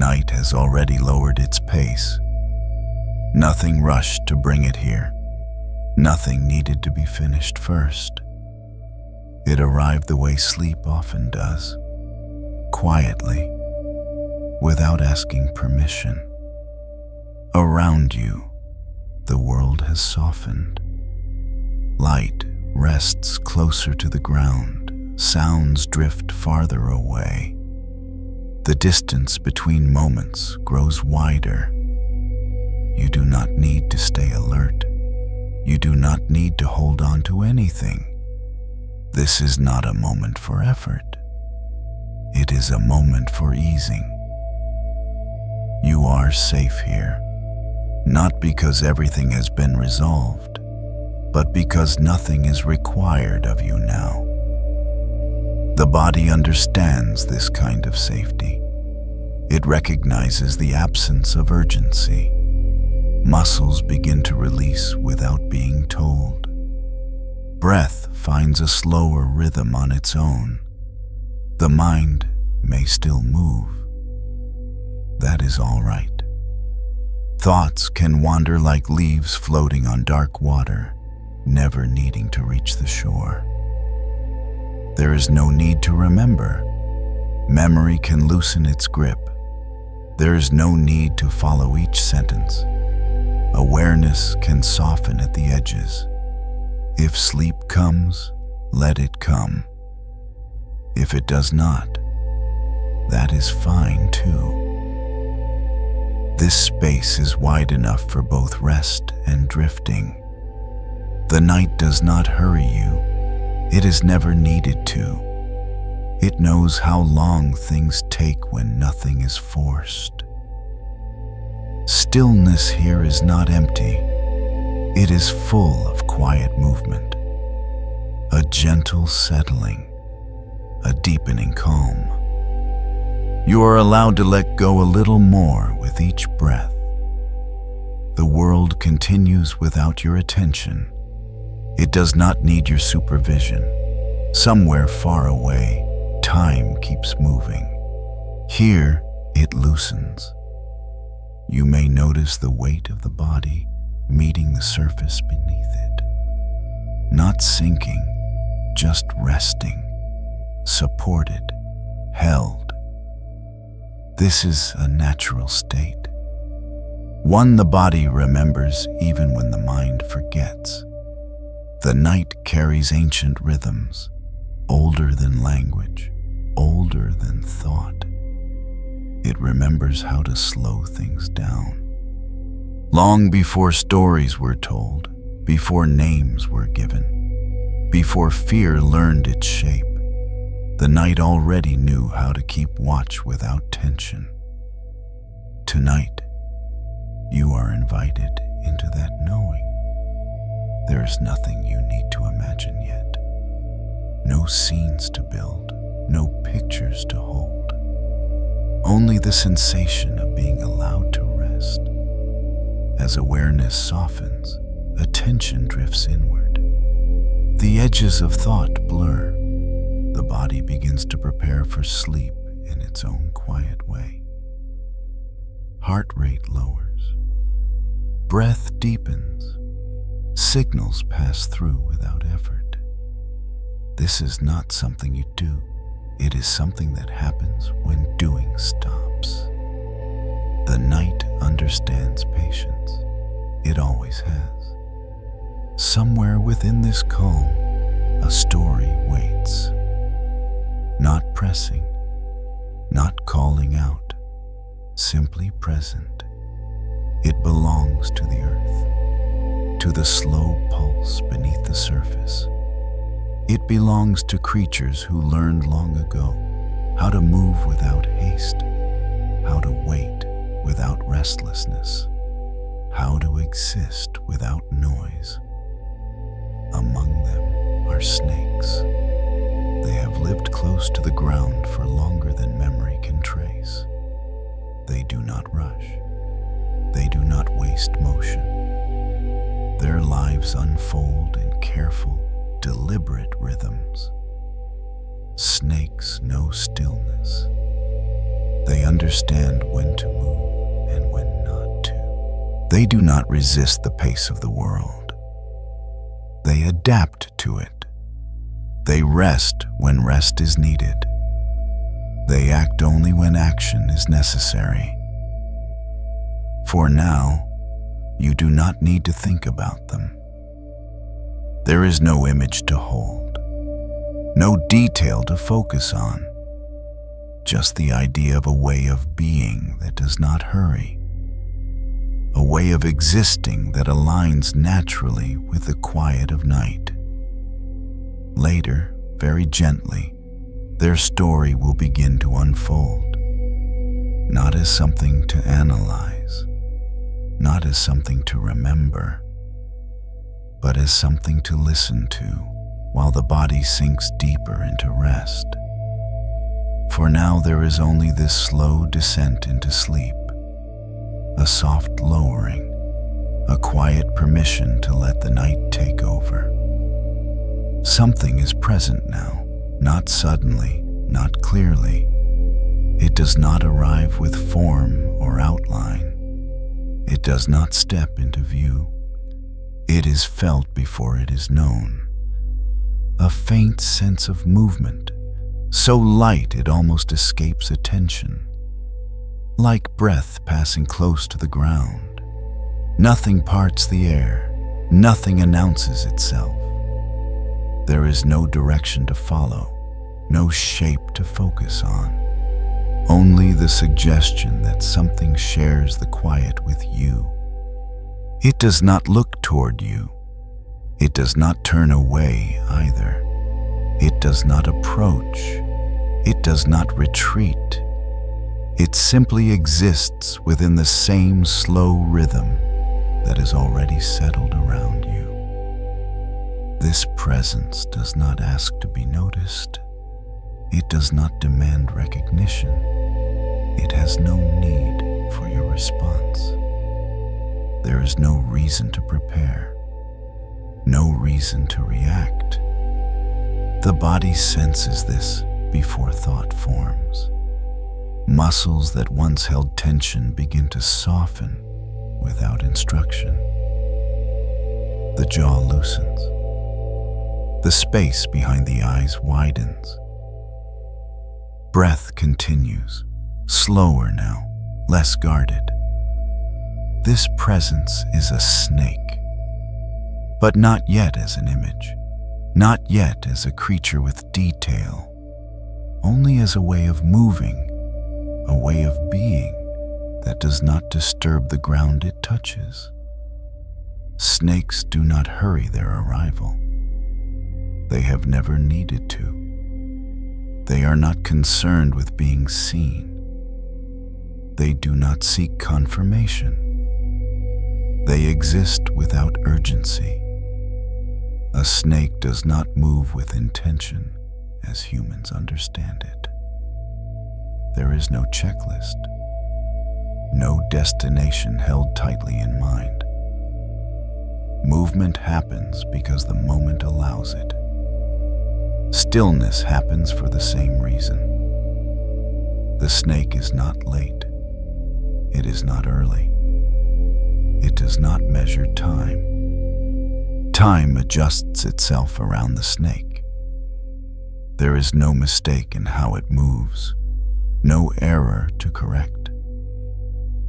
Night has already lowered its pace. Nothing rushed to bring it here. Nothing needed to be finished first. It arrived the way sleep often does, quietly, without asking permission. Around you, the world has softened. Light rests closer to the ground, sounds drift farther away. The distance between moments grows wider. You do not need to stay alert. You do not need to hold on to anything. This is not a moment for effort. It is a moment for easing. You are safe here, not because everything has been resolved, but because nothing is required of you now. The body understands this kind of safety. It recognizes the absence of urgency. Muscles begin to release without being told. Breath finds a slower rhythm on its own. The mind may still move. That is all right. Thoughts can wander like leaves floating on dark water, never needing to reach the shore. There is no need to remember. Memory can loosen its grip. There is no need to follow each sentence. Awareness can soften at the edges. If sleep comes, let it come. If it does not, that is fine too. This space is wide enough for both rest and drifting. The night does not hurry you. It is never needed to. It knows how long things take when nothing is forced. Stillness here is not empty. It is full of quiet movement, a gentle settling, a deepening calm. You are allowed to let go a little more with each breath. The world continues without your attention. It does not need your supervision. Somewhere far away, time keeps moving. Here, it loosens. You may notice the weight of the body meeting the surface beneath it. Not sinking, just resting, supported, held. This is a natural state, one the body remembers even when the mind forgets. The night carries ancient rhythms, older than language, older than thought. It remembers how to slow things down. Long before stories were told, before names were given, before fear learned its shape, the night already knew how to keep watch without tension. Tonight, you are invited into that knowing. There is nothing you need to imagine yet. No scenes to build, no pictures to hold. Only the sensation of being allowed to rest. As awareness softens, attention drifts inward. The edges of thought blur. The body begins to prepare for sleep in its own quiet way. Heart rate lowers. Breath deepens. Signals pass through without effort. This is not something you do. It is something that happens when doing stops. The night understands patience. It always has. Somewhere within this calm, a story waits. Not pressing, not calling out, simply present. It belongs to the earth, to the slow pulse beneath the surface. It belongs to creatures who learned long ago how to move without haste, how to wait without restlessness, how to exist without noise. Among them are snakes. They have lived close to the ground for longer than memory can trace. They do not rush. They do not waste motion. Their lives unfold in careful, deliberate rhythms. Snakes know stillness. They understand when to move and when not to. They do not resist the pace of the world. They adapt to it. They rest when rest is needed. They act only when action is necessary. For now, you do not need to think about them. There is no image to hold, no detail to focus on, just the idea of a way of being that does not hurry, a way of existing that aligns naturally with the quiet of night. Later, very gently, their story will begin to unfold, not as something to analyze, not as something to remember, but as something to listen to while the body sinks deeper into rest. For now there is only this slow descent into sleep, a soft lowering, a quiet permission to let the night take over. Something is present now, not suddenly, not clearly. It does not arrive with form or outline. It does not step into view. It is felt before it is known. A faint sense of movement, so light it almost escapes attention. Like breath passing close to the ground. Nothing parts the air, nothing announces itself. There is no direction to follow, no shape to focus on. Only the suggestion that something shares the quiet with you. It does not look toward you. It does not turn away either. It does not approach. It does not retreat. It simply exists within the same slow rhythm that is already settled around you. This presence does not ask to be noticed. It does not demand recognition. It has no need for your response. There is no reason to prepare, no reason to react. The body senses this before thought forms. Muscles that once held tension begin to soften without instruction. The jaw loosens. The space behind the eyes widens. Breath continues, slower now, less guarded. This presence is a snake, but not yet as an image, not yet as a creature with detail, only as a way of moving, a way of being that does not disturb the ground it touches. Snakes do not hurry their arrival. They have never needed to. They are not concerned with being seen. They do not seek confirmation. They exist without urgency. A snake does not move with intention as humans understand it. There is no checklist, no destination held tightly in mind. Movement happens because the moment allows it. Stillness happens for the same reason. The snake is not late. It is not early. It does not measure time. Time adjusts itself around the snake. There is no mistake in how it moves, no error to correct.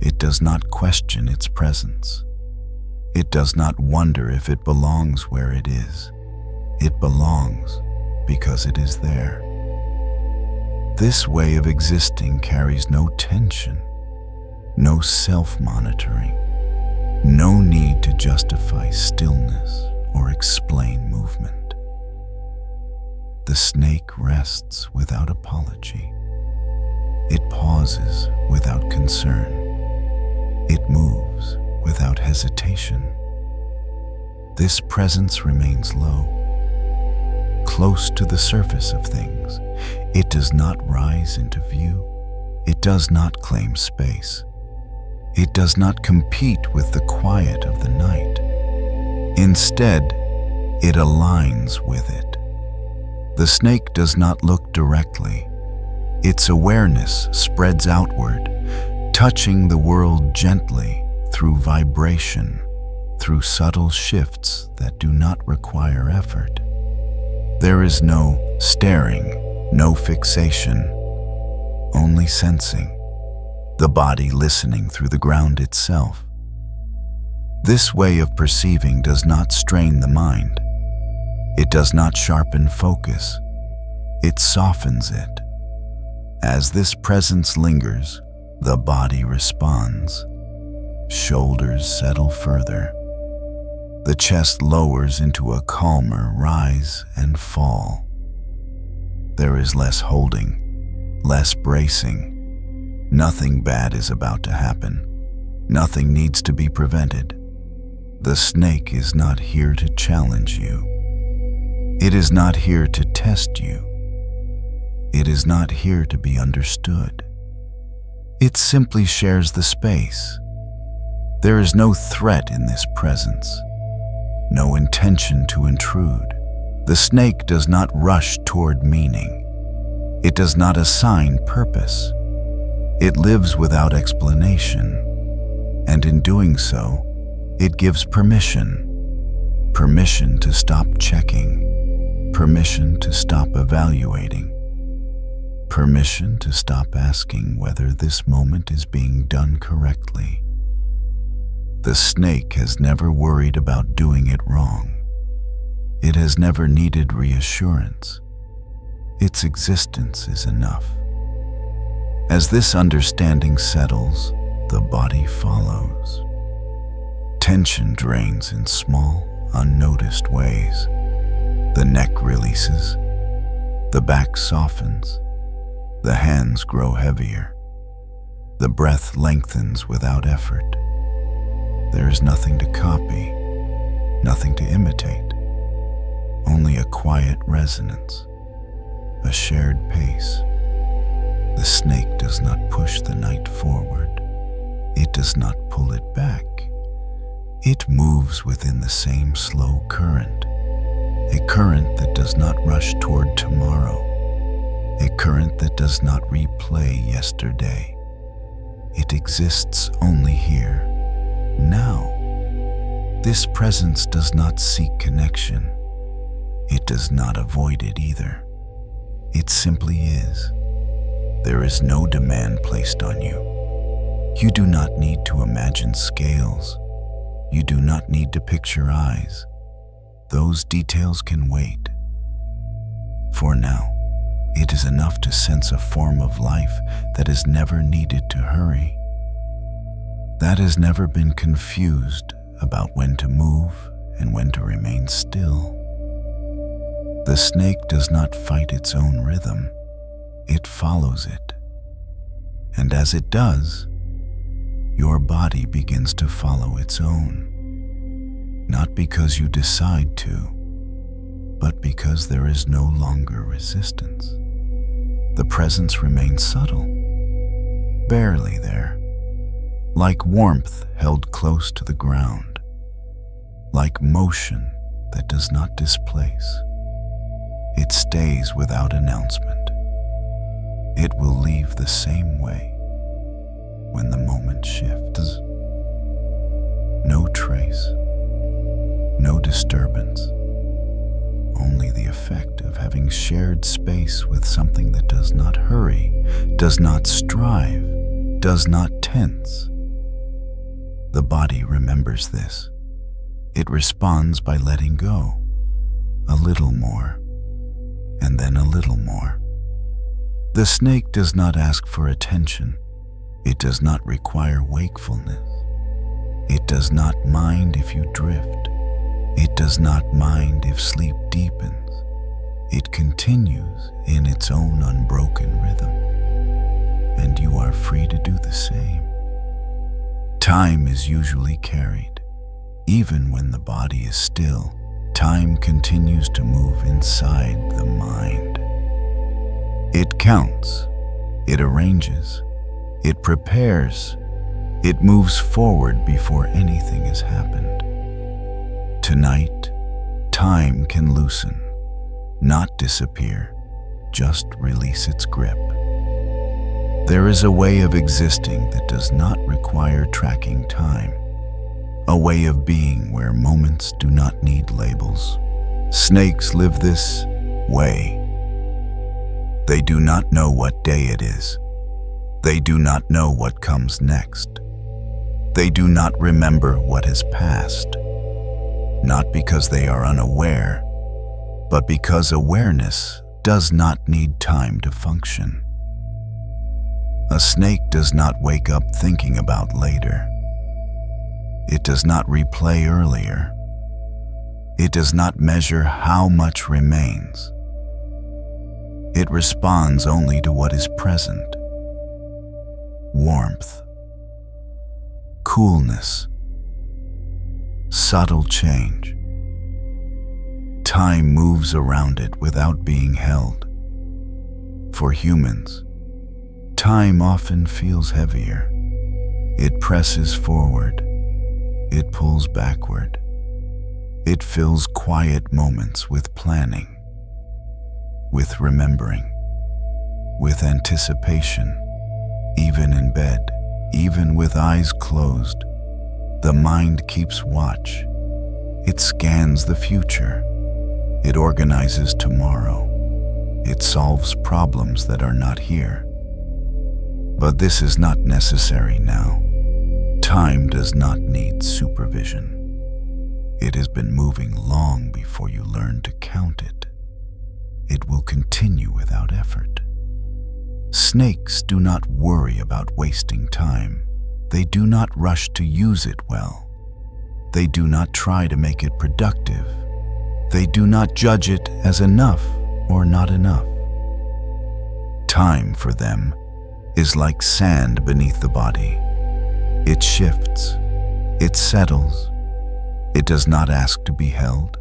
It does not question its presence. It does not wonder if it belongs where it is. It belongs because it is there. This way of existing carries no tension, no self-monitoring, no need to justify stillness or explain movement. The snake rests without apology. It pauses without concern. It moves without hesitation. This presence remains low, close to the surface of things. It does not rise into view. It does not claim space. It does not compete with the quiet of the night. Instead, it aligns with it. The snake does not look directly. Its awareness spreads outward, touching the world gently through vibration, through subtle shifts that do not require effort. There is no staring, no fixation, only sensing, the body listening through the ground itself. This way of perceiving does not strain the mind. It does not sharpen focus. It softens it. As this presence lingers, the body responds. Shoulders settle further. The chest lowers into a calmer rise and fall. There is less holding, less bracing. Nothing bad is about to happen. Nothing needs to be prevented. The snake is not here to challenge you. It is not here to test you. It is not here to be understood. It simply shares the space. There is no threat in this presence, no intention to intrude. The snake does not rush toward meaning. It does not assign purpose. It lives without explanation, and in doing so, it gives permission. Permission to stop checking. Permission to stop evaluating. Permission to stop asking whether this moment is being done correctly. The snake has never worried about doing it wrong. It has never needed reassurance. Its existence is enough. As this understanding settles, the body follows. Tension drains in small, unnoticed ways. The neck releases. The back softens. The hands grow heavier. The breath lengthens without effort. There is nothing to copy, nothing to imitate, only a quiet resonance, a shared pace. The snake does not push the night forward. It does not pull it back. It moves within the same slow current, a current that does not rush toward tomorrow, a current that does not replay yesterday. It exists only here, now. This presence does not seek connection. It does not avoid it either. It simply is. There is no demand placed on you. You do not need to imagine scales. You do not need to picture eyes. Those details can wait. For now, it is enough to sense a form of life that has never needed to hurry, that has never been confused about when to move and when to remain still. The snake does not fight its own rhythm. It follows it. And as it does, your body begins to follow its own, not because you decide to, but because there is no longer resistance. The presence remains subtle, barely there, like warmth held close to the ground, like motion that does not displace. It stays without announcement. It will leave the same way when the moment shifts. No trace, no disturbance, only the effect of having shared space with something that does not hurry, does not strive, does not tense. The body remembers this. It responds by letting go, a little more, and then a little more. The snake does not ask for attention. It does not require wakefulness. It does not mind if you drift. It does not mind if sleep deepens. It continues in its own unbroken rhythm, and you are free to do the same. Time is usually carried. Even when the body is still, time continues to move inside the mind. It counts, it arranges, it prepares, it moves forward before anything has happened. Tonight, time can loosen, not disappear, just release its grip. There is a way of existing that does not require tracking time, a way of being where moments do not need labels. Snakes live this way. They do not know what day it is. They do not know what comes next. They do not remember what has passed, not because they are unaware, but because awareness does not need time to function. A snake does not wake up thinking about later. It does not replay earlier. It does not measure how much remains. It responds only to what is present. Warmth, coolness, subtle change. Time moves around it without being held. For humans, time often feels heavier. It presses forward. It pulls backward. It fills quiet moments with planning, with remembering, with anticipation. Even in bed, even with eyes closed, the mind keeps watch. It scans the future. It organizes tomorrow. It solves problems that are not here. But this is not necessary now. Time does not need supervision. It has been moving long before you learn to count it. It will continue without effort. Snakes do not worry about wasting time. They do not rush to use it well. They do not try to make it productive. They do not judge it as enough or not enough. Time for them is like sand beneath the body. It shifts. It settles. It does not ask to be held.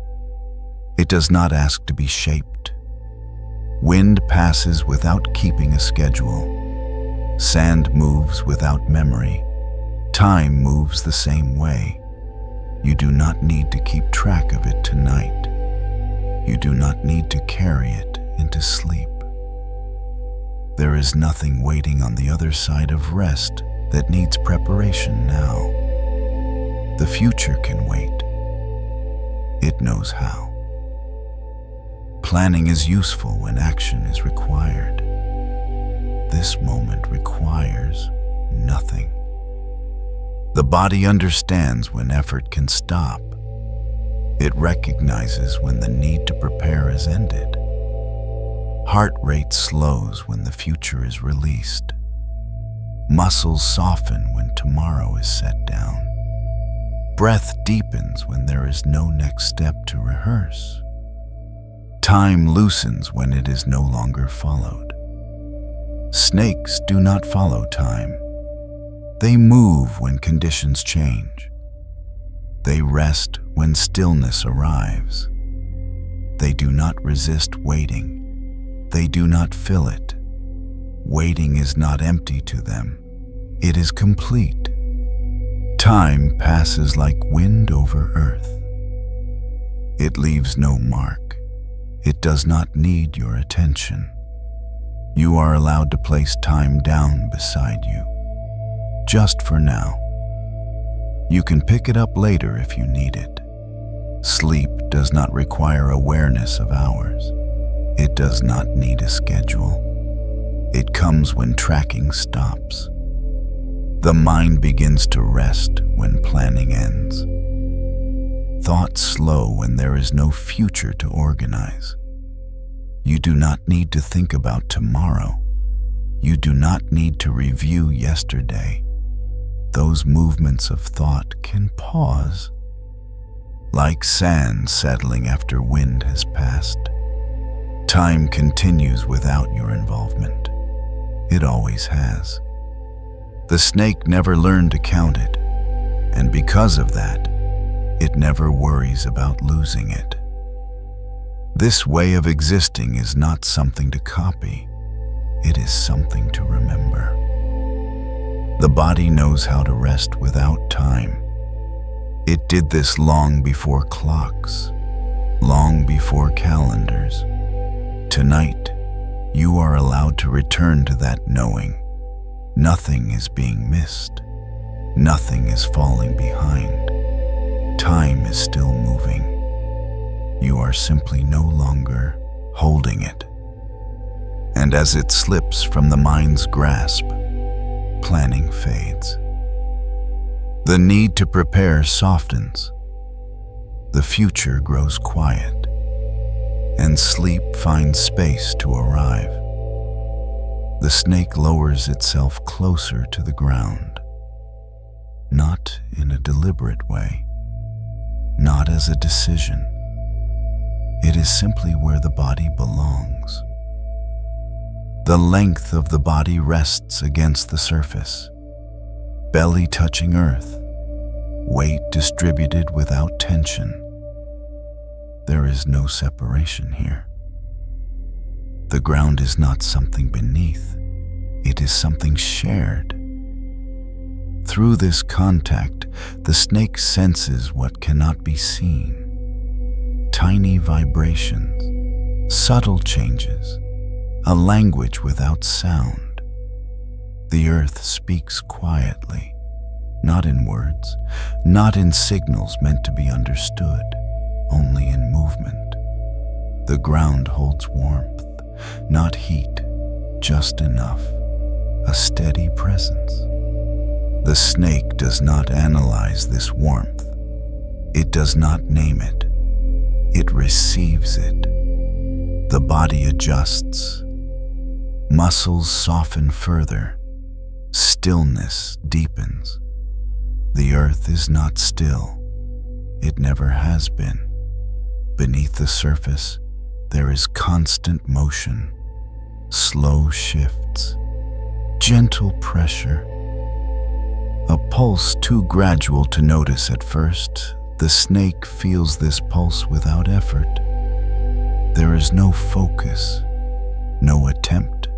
It does not ask to be shaped. Wind passes without keeping a schedule. Sand moves without memory. Time moves the same way. You do not need to keep track of it tonight. You do not need to carry it into sleep. There is nothing waiting on the other side of rest that needs preparation now. The future can wait. It knows how. Planning is useful when action is required. This moment requires nothing. The body understands when effort can stop. It recognizes when the need to prepare is ended. Heart rate slows when the future is released. Muscles soften when tomorrow is set down. Breath deepens when there is no next step to rehearse. Time loosens when it is no longer followed. Snakes do not follow time. They move when conditions change. They rest when stillness arrives. They do not resist waiting. They do not fill it. Waiting is not empty to them. It is complete. Time passes like wind over earth. It leaves no mark. It does not need your attention. You are allowed to place time down beside you, just for now. You can pick it up later if you need it. Sleep does not require awareness of hours. It does not need a schedule. It comes when tracking stops. The mind begins to rest when planning ends. Thoughts slow when there is no future to organize. You do not need to think about tomorrow. You do not need to review yesterday. Those movements of thought can pause, like sand settling after wind has passed. Time continues without your involvement. It always has. The snake never learned to count it, and because of that, it never worries about losing it. This way of existing is not something to copy. It is something to remember. The body knows how to rest without time. It did this long before clocks, long before calendars. Tonight, you are allowed to return to that knowing. Nothing is being missed. Nothing is falling behind. Time is still moving. You are simply no longer holding it. And as it slips from the mind's grasp, planning fades. The need to prepare softens. The future grows quiet, and sleep finds space to arrive. The snake lowers itself closer to the ground, not in a deliberate way, not as a decision. It is simply where the body belongs. The length of the body rests against the surface, belly touching earth, weight distributed without tension. There is no separation here. The ground is not something beneath, it is something shared. Through this contact, the snake senses what cannot be seen. Tiny vibrations, subtle changes, a language without sound. The earth speaks quietly, not in words, not in signals meant to be understood, only in movement. The ground holds warmth, not heat, just enough, a steady presence. The snake does not analyze this warmth. It does not name it. It receives it. The body adjusts. Muscles soften further. Stillness deepens. The earth is not still. It never has been. Beneath the surface, there is constant motion, slow shifts, gentle pressure. A pulse too gradual to notice at first, the snake feels this pulse without effort. There is no focus, no attempt,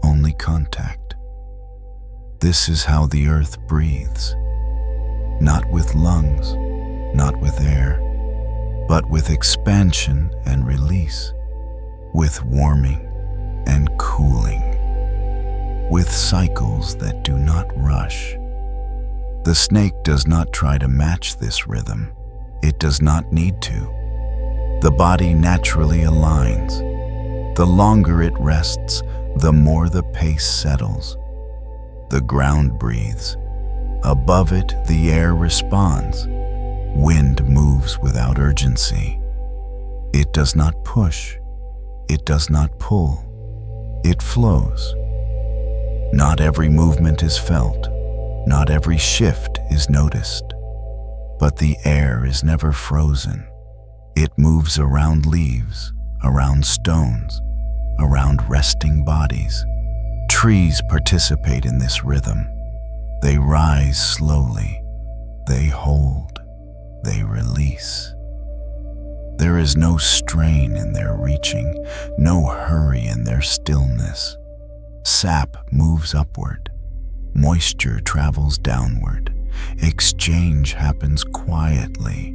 only contact. This is how the earth breathes, not with lungs, not with air, but with expansion and release, with warming and cooling, with cycles that do not rush. The snake does not try to match this rhythm. It does not need to. The body naturally aligns. The longer it rests, the more the pace settles. The ground breathes. Above it, the air responds. Wind moves without urgency. It does not push. It does not pull. It flows. Not every movement is felt. Not every shift is noticed. But the air is never frozen. It moves around leaves, around stones, around resting bodies. Trees participate in this rhythm. They rise slowly. They hold. They release. There is no strain in their reaching, no hurry in their stillness. Sap moves upward. Moisture travels downward. Exchange happens quietly.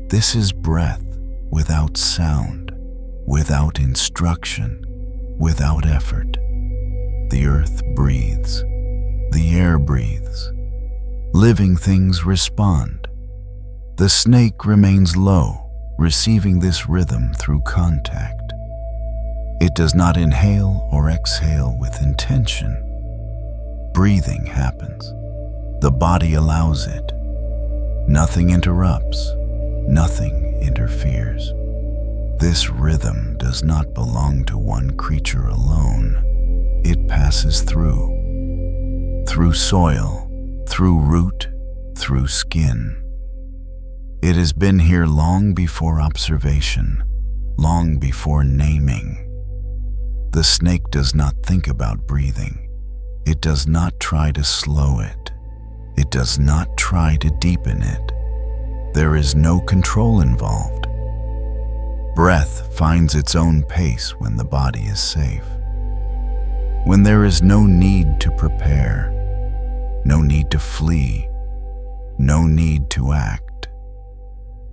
This is breath without sound, without instruction, without effort. The earth breathes. The air breathes. Living things respond. The snake remains low, receiving this rhythm through contact. It does not inhale or exhale with intention. Breathing happens. The body allows it. Nothing interrupts. Nothing interferes. This rhythm does not belong to one creature alone. It passes through soil, through root, through skin. It has been here long before observation, long before naming. The snake does not think about breathing. It does not try to slow it. It does not try to deepen it. There is no control involved. Breath finds its own pace when the body is safe. When there is no need to prepare, no need to flee, no need to act.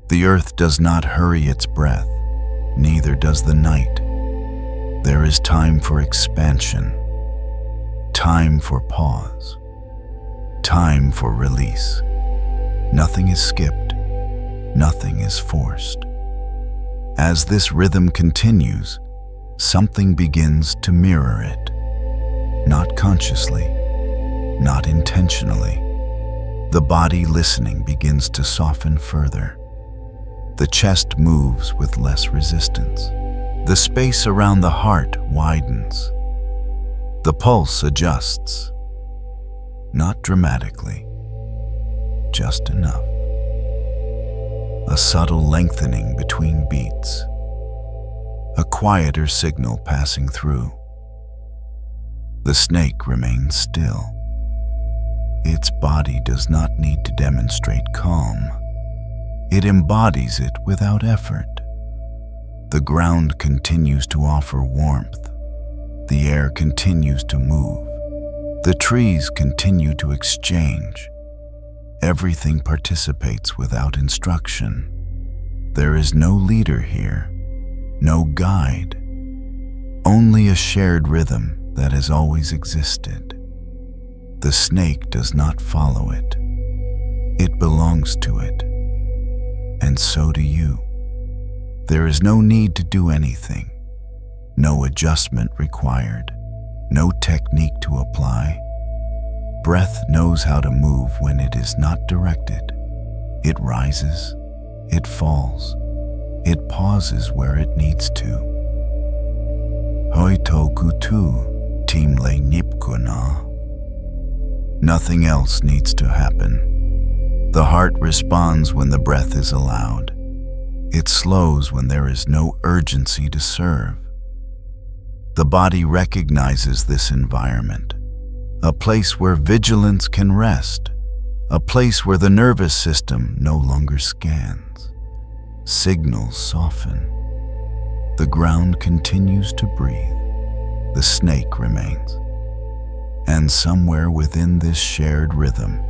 The earth does not hurry its breath, neither does the night. There is time for expansion, Time for pause. Time for release. Nothing is skipped. Nothing is forced. As this rhythm continues, something begins to mirror it. Not consciously, not intentionally. The body listening begins to soften further. The chest moves with less resistance. The space around the heart widens. The pulse adjusts. Not dramatically, just enough. A subtle lengthening between beats. A quieter signal passing through. The snake remains still. Its body does not need to demonstrate calm. It embodies it without effort. The ground continues to offer warmth. The air continues to move. The trees continue to exchange. Everything participates without instruction. There is no leader here, no guide, only a shared rhythm that has always existed. The snake does not follow it. It belongs to it. And so do you. There is no need to do anything, no adjustment required, no technique to apply. Breath knows how to move when it is not directed. It rises, it falls, it pauses where it needs to. Hoito kutu timle nipkuna. Nothing else needs to happen. The heart responds when the breath is allowed. It slows when there is no urgency to serve. The body recognizes this environment, a place where vigilance can rest, a place where the nervous system no longer scans. Signals soften. The ground continues to breathe. The snake remains. And somewhere within this shared rhythm,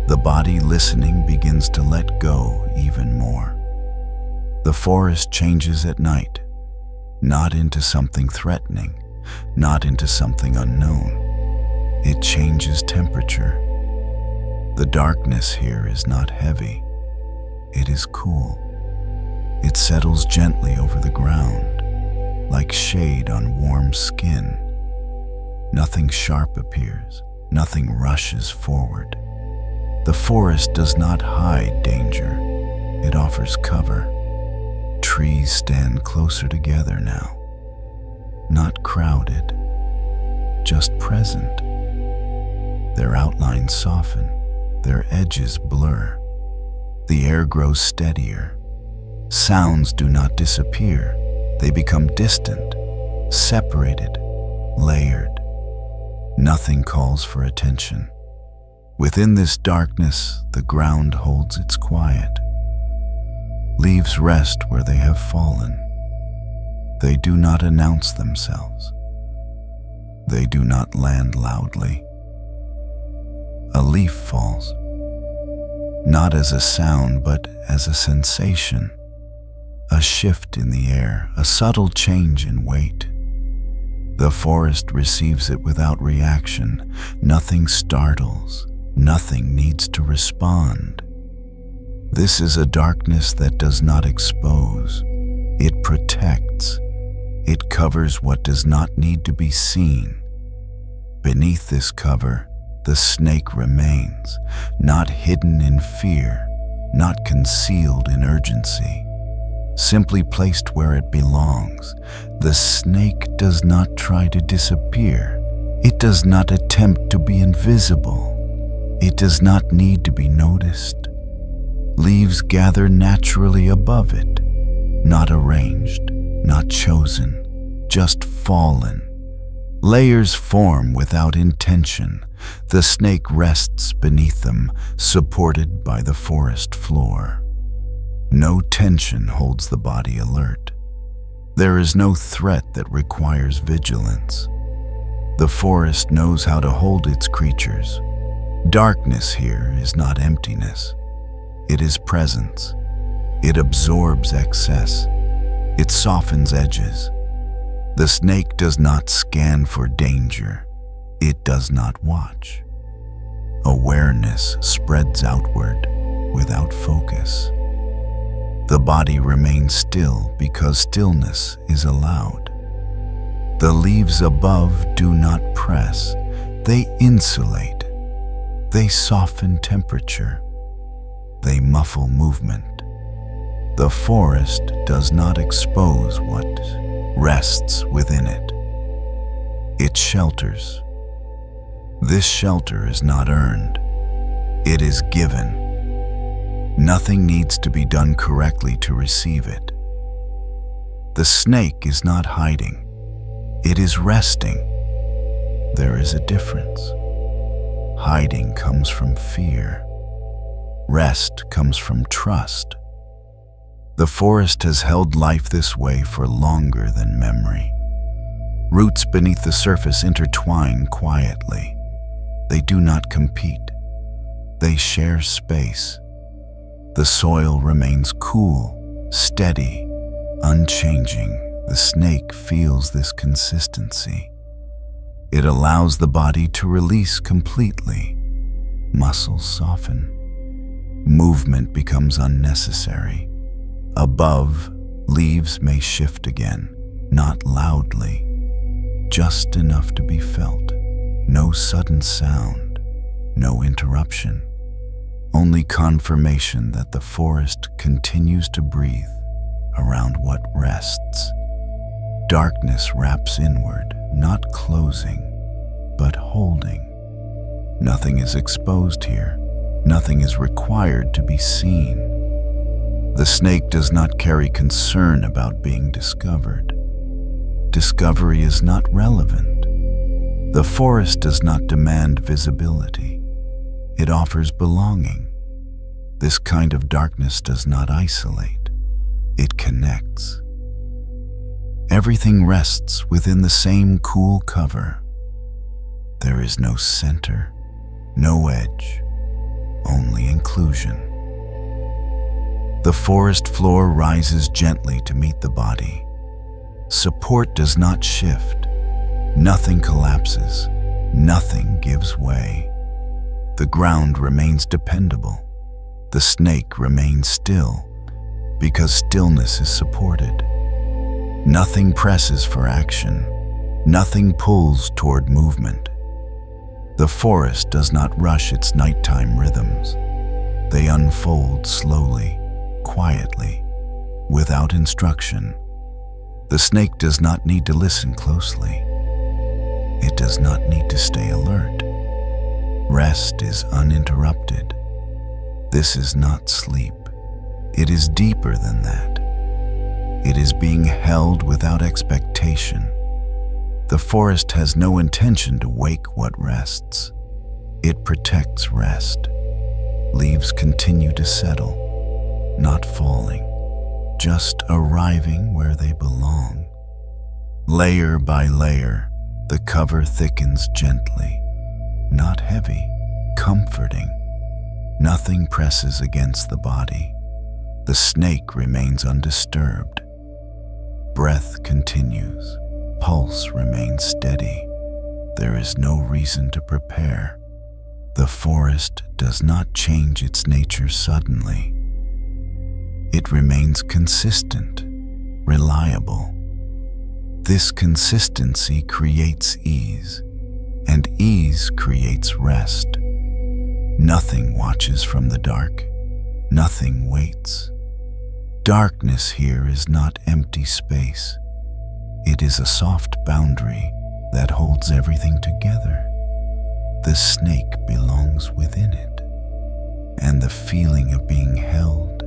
the body listening begins to let go even more. The forest changes at night, not into something threatening, not into something unknown. It changes temperature. The darkness here is not heavy. It is cool. It settles gently over the ground, like shade on warm skin. Nothing sharp appears. Nothing rushes forward. The forest does not hide danger. It offers cover. Trees stand closer together now. Not crowded, just present. Their outlines soften, their edges blur. The air grows steadier. Sounds do not disappear. They become distant, separated, layered. Nothing calls for attention. Within this darkness, the ground holds its quiet. Leaves rest where they have fallen. They do not announce themselves. They do not land loudly. A leaf falls, not as a sound, but as a sensation. A shift in the air, a subtle change in weight. The forest receives it without reaction. Nothing startles. Nothing needs to respond. This is a darkness that does not expose. It protects. It covers what does not need to be seen. Beneath this cover, the snake remains, not hidden in fear, not concealed in urgency, simply placed where it belongs. The snake does not try to disappear. It does not attempt to be invisible. It does not need to be noticed. Leaves gather naturally above it, not arranged, not chosen, just fallen. Layers form without intention. The snake rests beneath them, supported by the forest floor. No tension holds the body alert. There is no threat that requires vigilance. The forest knows how to hold its creatures. Darkness here is not emptiness. It is presence. It absorbs excess. It softens edges. The snake does not scan for danger. It does not watch. Awareness spreads outward without focus. The body remains still because stillness is allowed. The leaves above do not press. They insulate. They soften temperature. They muffle movement. The forest does not expose what rests within it. It shelters. This shelter is not earned. It is given. Nothing needs to be done correctly to receive it. The snake is not hiding. It is resting. There is a difference. Hiding comes from fear. Rest comes from trust. The forest has held life this way for longer than memory. Roots beneath the surface intertwine quietly. They do not compete. They share space. The soil remains cool, steady, unchanging. The snake feels this consistency. It allows the body to release completely. Muscles soften. Movement becomes unnecessary. Above, leaves may shift again, not loudly, just enough to be felt. No sudden sound, no interruption. Only confirmation that the forest continues to breathe around what rests. Darkness wraps inward, not closing, but holding. Nothing is exposed here. Nothing is required to be seen. The snake does not carry concern about being discovered. Discovery is not relevant. The forest does not demand visibility. It offers belonging. This kind of darkness does not isolate. It connects. Everything rests within the same cool cover. There is no center, no edge, only inclusion. The forest floor rises gently to meet the body. Support does not shift. Nothing collapses. Nothing gives way. The ground remains dependable. The snake remains still because stillness is supported. Nothing presses for action. Nothing pulls toward movement. The forest does not rush its nighttime rhythms. They unfold slowly, quietly, without instruction. The snake does not need to listen closely. It does not need to stay alert. Rest is uninterrupted. This is not sleep. It is deeper than that. It is being held without expectation. The forest has no intention to wake what rests. It protects rest. Leaves continue to settle, not falling, just arriving where they belong. Layer by layer, the cover thickens gently, not heavy, comforting. Nothing presses against the body. The snake remains undisturbed. Breath continues. Pulse remains steady. There is no reason to prepare. The forest does not change its nature suddenly. It remains consistent, reliable. This consistency creates ease, and ease creates rest. Nothing watches from the dark. Nothing waits. Darkness here is not empty space. It is a soft boundary that holds everything together. The snake belongs within it, and the feeling of being held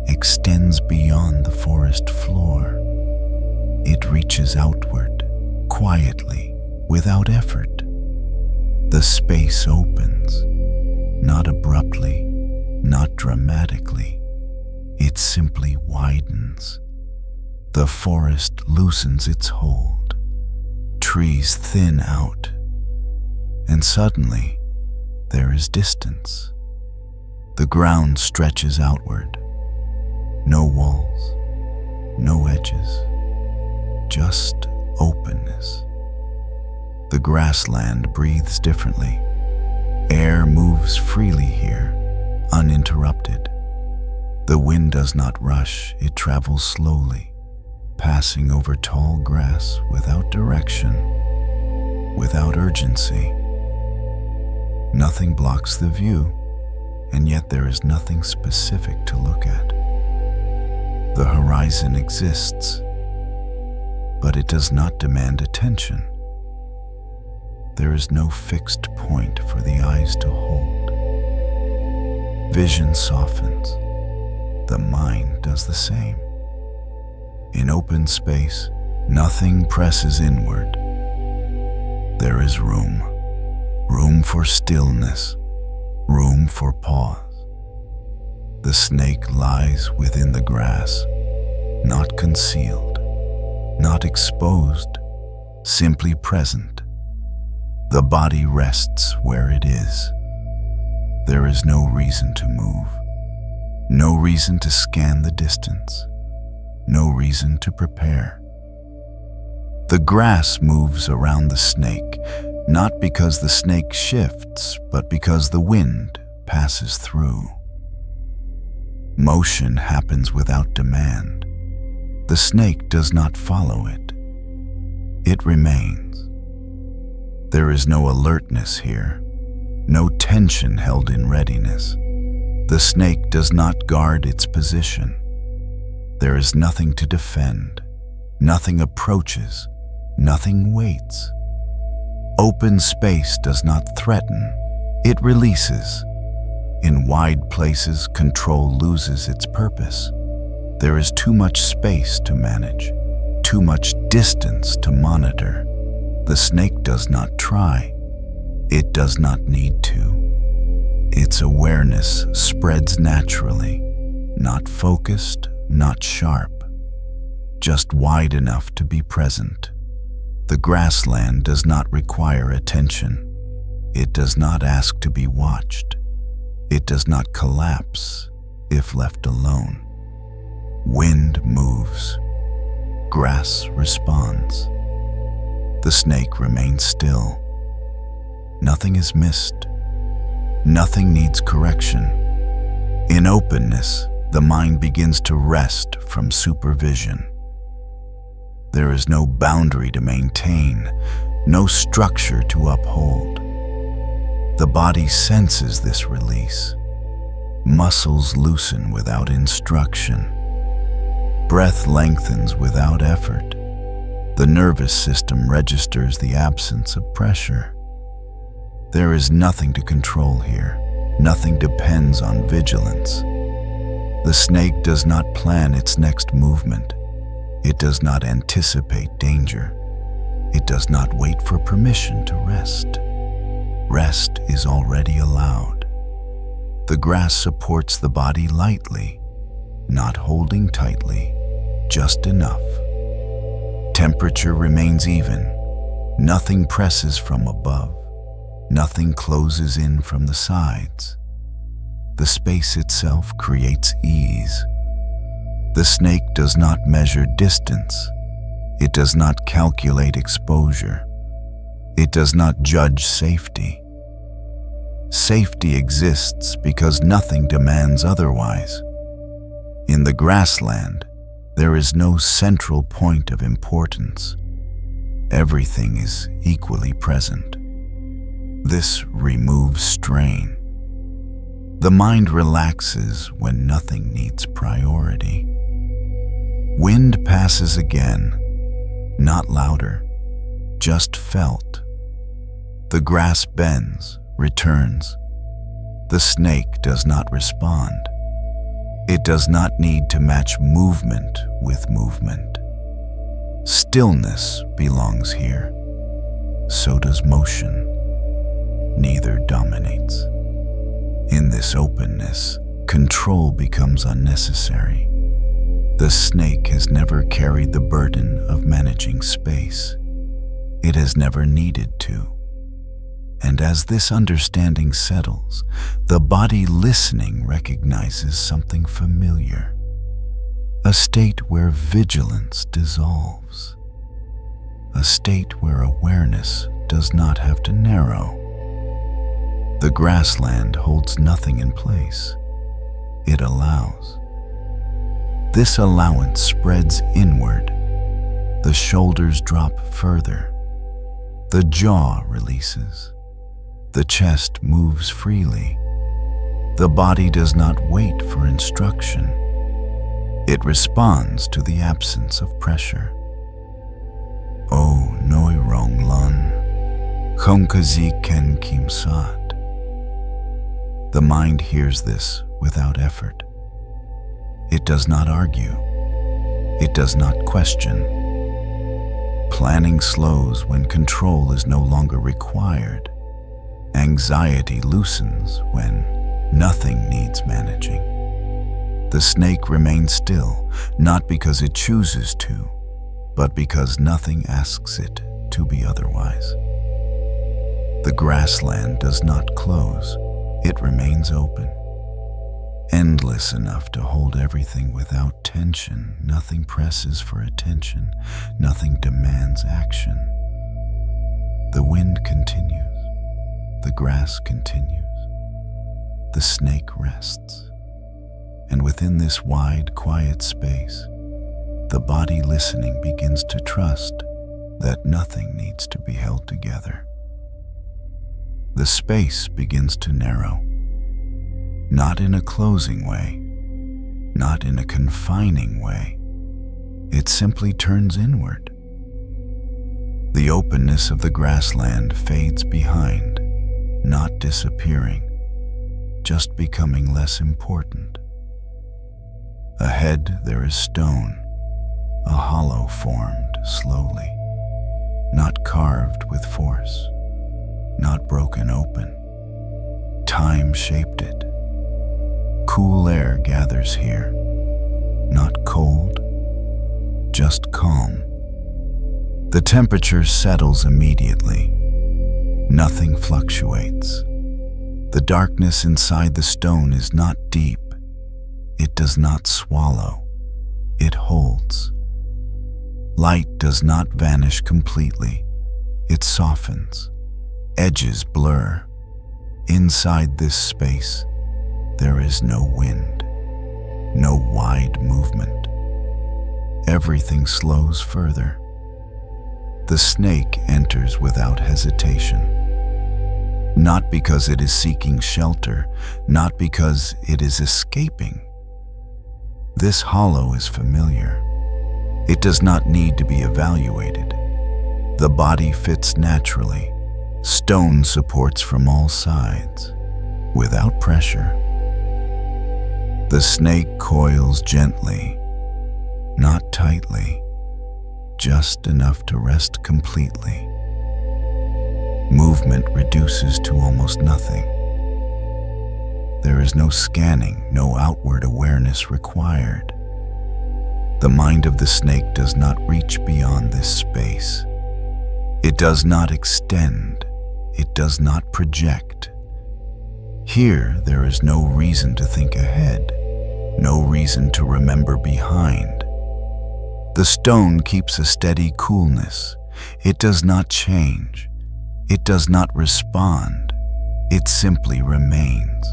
extends beyond the forest floor. It reaches outward, quietly, without effort. The space opens, not abruptly, not dramatically. It simply widens. The forest loosens its hold. Trees thin out. And suddenly, there is distance. The ground stretches outward. No walls, no edges, just openness. The grassland breathes differently. Air moves freely here, uninterrupted. The wind does not rush, it travels slowly, passing over tall grass without direction, without urgency. Nothing blocks the view, and yet there is nothing specific to look at. The horizon exists, but it does not demand attention. There is no fixed point for the eyes to hold. Vision softens. The mind does the same. In open space, nothing presses inward. There is room for stillness, room for pause. The snake lies within the grass, not concealed, not exposed, simply present. The body rests where it is. There is no reason to move, no reason to scan the distance, no reason to prepare. The grass moves around the snake, not because the snake shifts, but because the wind passes through. Motion happens without demand. The snake does not follow it. It remains. There is no alertness here, no tension held in readiness. The snake does not guard its position. There is nothing to defend, nothing approaches, nothing waits. Open space does not threaten, it releases. In wide places, control loses its purpose. There is too much space to manage, too much distance to monitor. The snake does not try. It does not need to. Its awareness spreads naturally, not focused, not sharp, just wide enough to be present. The grassland does not require attention. It does not ask to be watched. It does not collapse if left alone. Wind moves. Grass responds. The snake remains still. Nothing is missed. Nothing needs correction. In openness, the mind begins to rest from supervision. There is no boundary to maintain, no structure to uphold. The body senses this release. Muscles loosen without instruction. Breath lengthens without effort. The nervous system registers the absence of pressure. There is nothing to control here. Nothing depends on vigilance. The snake does not plan its next movement. It does not anticipate danger. It does not wait for permission to rest. Rest is already allowed. The grass supports the body lightly, not holding tightly, just enough. Temperature remains even. Nothing presses from above. Nothing closes in from the sides. The space itself creates ease. The snake does not measure distance. It does not calculate exposure. It does not judge safety. Safety exists because nothing demands otherwise. In the grassland, there is no central point of importance. Everything is equally present. This removes strain. The mind relaxes when nothing needs priority. Wind passes again, not louder, just felt. The grass bends, returns. The snake does not respond. It does not need to match movement with movement. Stillness belongs here. So does motion. Neither dominates. In this openness, control becomes unnecessary. The snake has never carried the burden of managing space. It has never needed to. And as this understanding settles, the body listening recognizes something familiar, a state where vigilance dissolves. a state where awareness does not have to narrow. The grassland holds nothing in place. It allows. This allowance spreads inward. The shoulders drop further. The jaw releases. The chest moves freely. The body does not wait for instruction. It responds to the absence of pressure. O noi rong lun, không có gì ken kim sát. The mind hears this without effort. It does not argue. It does not question. Planning slows when control is no longer required. Anxiety loosens when nothing needs managing. The snake remains still, not because it chooses to, but because nothing asks it to be otherwise. The grassland does not close. It remains open. Endless enough to hold everything without tension. Nothing presses for attention. Nothing demands action. The wind continues. The grass continues. The snake rests. And within this wide, quiet space, the body listening begins to trust that nothing needs to be held together. The space begins to narrow, not in a closing way, not in a confining way. It simply turns inward. The openness of the grassland fades behind, not disappearing, just becoming less important. Ahead there is stone, a hollow formed slowly, not carved with force, not broken open. Time shaped it. Cool air gathers here, not cold, just calm. The temperature settles immediately. Nothing fluctuates. The darkness inside the stone is not deep. It does not swallow. It holds. Light does not vanish completely. It softens. Edges blur. Inside this space, there is no wind, no wide movement. Everything slows further. The snake enters without hesitation. Not because it is seeking shelter, not because it is escaping. This hollow is familiar. It does not need to be evaluated. The body fits naturally. Stone supports from all sides, without pressure. The snake coils gently, not tightly, just enough to rest completely. Movement reduces to almost nothing. There is no scanning, no outward awareness required. The mind of the snake does not reach beyond this space. It does not extend. It does not project. Here, there is no reason to think ahead, no reason to remember behind. The stone keeps a steady coolness. It does not change. It does not respond. It simply remains.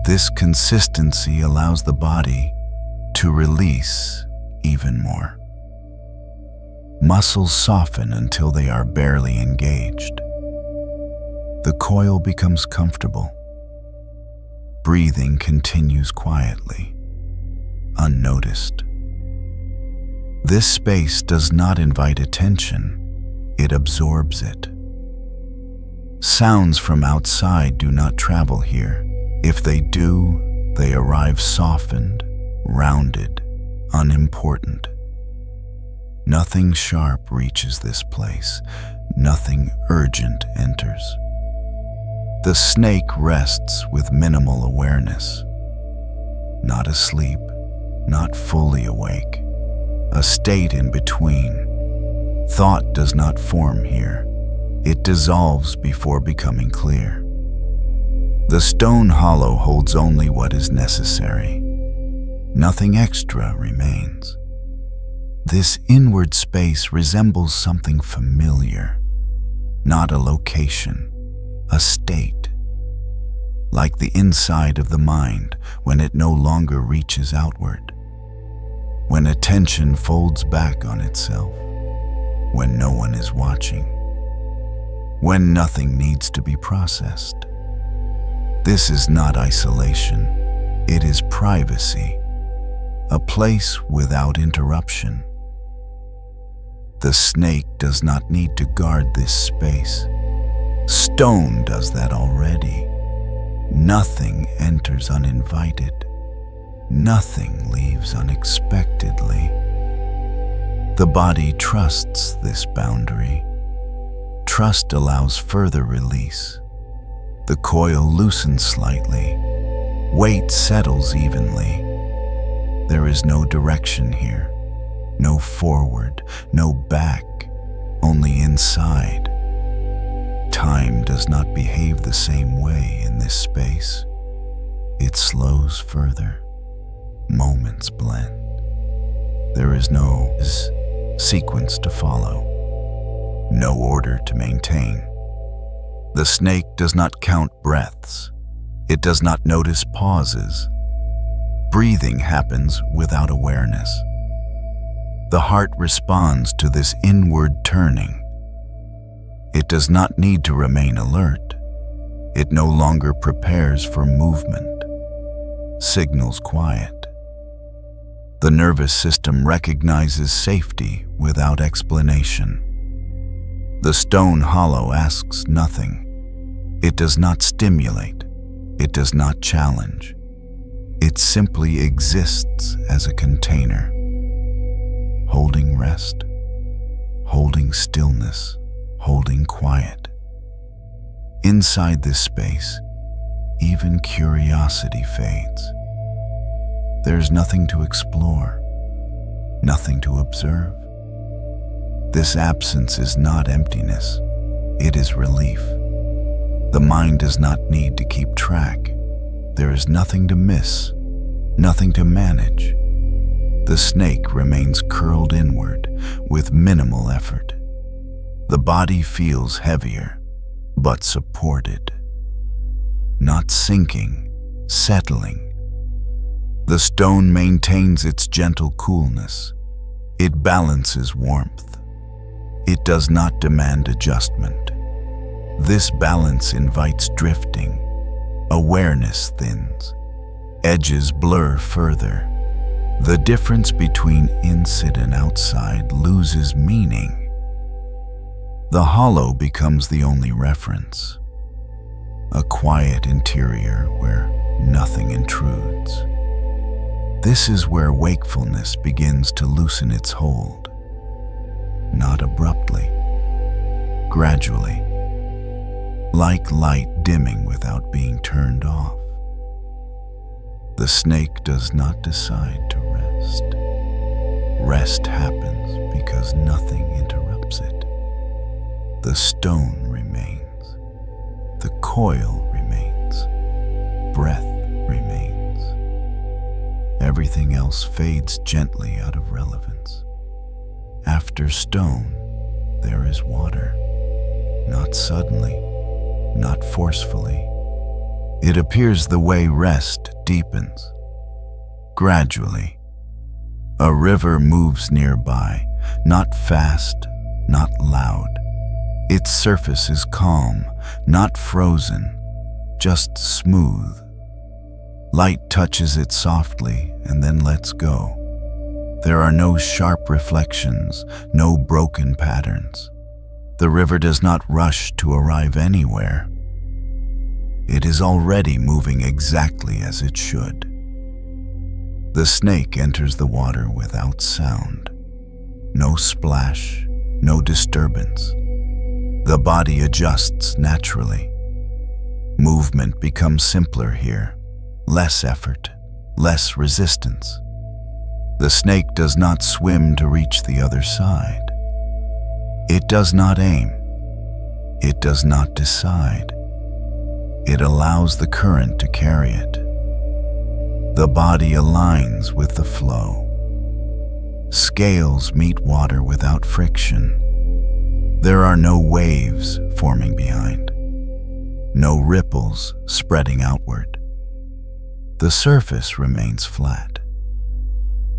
This consistency allows the body to release even more. Muscles soften until they are barely engaged. The coil becomes comfortable. Breathing continues quietly, unnoticed. This space does not invite attention, it absorbs it. Sounds from outside do not travel here. If they do, they arrive softened, rounded, unimportant. Nothing sharp reaches this place. Nothing urgent enters. The snake rests with minimal awareness. Not asleep, not fully awake. A state in between. Thought does not form here. It dissolves before becoming clear. The stone hollow holds only what is necessary. Nothing extra remains. This inward space resembles something familiar, not a location, a state, like the inside of the mind when it no longer reaches outward, when attention folds back on itself, when no one is watching, when nothing needs to be processed. This is not isolation, it is privacy, a place without interruption. The snake does not need to guard this space. Stone does that already. Nothing enters uninvited. Nothing leaves unexpectedly. The body trusts this boundary. Trust allows further release. The coil loosens slightly. Weight settles evenly. There is no direction here. No forward, no back, only inside. Time does not behave the same way in this space. It slows further. Moments blend. There is no sequence to follow, no order to maintain. The snake does not count breaths. It does not notice pauses. Breathing happens without awareness. The heart responds to this inward turning. It does not need to remain alert. It no longer prepares for movement. Signals quiet. The nervous system recognizes safety without explanation. The stone hollow asks nothing. It does not stimulate. It does not challenge. It simply exists as a container, holding rest, holding stillness, holding quiet. Inside this space, even curiosity fades. There's nothing to explore, nothing to observe. This absence is not emptiness, it is relief. The mind does not need to keep track. There is nothing to miss, nothing to manage. The snake remains curled inward with minimal effort. The body feels heavier, but supported. Not sinking, settling. The stone maintains its gentle coolness. It balances warmth. It does not demand adjustment. This balance invites drifting. Awareness thins. Edges blur further. The difference between inside and outside loses meaning. The hollow becomes the only reference. A quiet interior where nothing intrudes. This is where wakefulness begins to loosen its hold. Not abruptly, gradually, like light dimming without being turned off. The snake does not decide to rest. Rest happens because nothing interrupts it. The stone remains. The coil remains. Breath remains. Everything else fades gently out of relevance. After stone, there is water. Not suddenly, not forcefully. It appears the way rest deepens. Gradually, a river moves nearby, not fast, not loud. Its surface is calm, not frozen, just smooth. Light touches it softly and then lets go. There are no sharp reflections, no broken patterns. The river does not rush to arrive anywhere. It is already moving exactly as it should. The snake enters the water without sound. No splash, no disturbance. The body adjusts naturally. Movement becomes simpler here. Less effort, less resistance. The snake does not swim to reach the other side. It does not aim. It does not decide. It allows the current to carry it. The body aligns with the flow. Scales meet water without friction. There are no waves forming behind, no ripples spreading outward. The surface remains flat,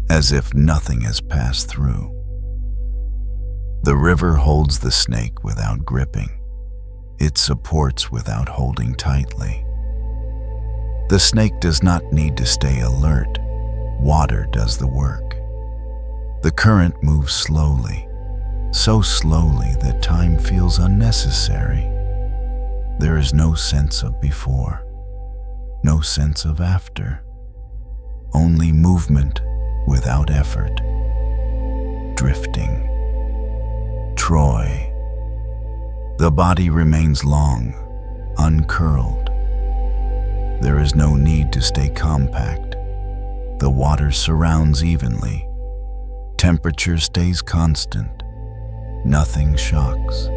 as if nothing has passed through. The river holds the snake without gripping. It supports without holding tightly. The snake does not need to stay alert. Water does the work. The current moves slowly, so slowly that time feels unnecessary. There is no sense of before, no sense of after, only movement without effort. Drifting. Troy. The body remains long, uncurled. There is no need to stay compact. The water surrounds evenly. Temperature stays constant. Nothing shocks,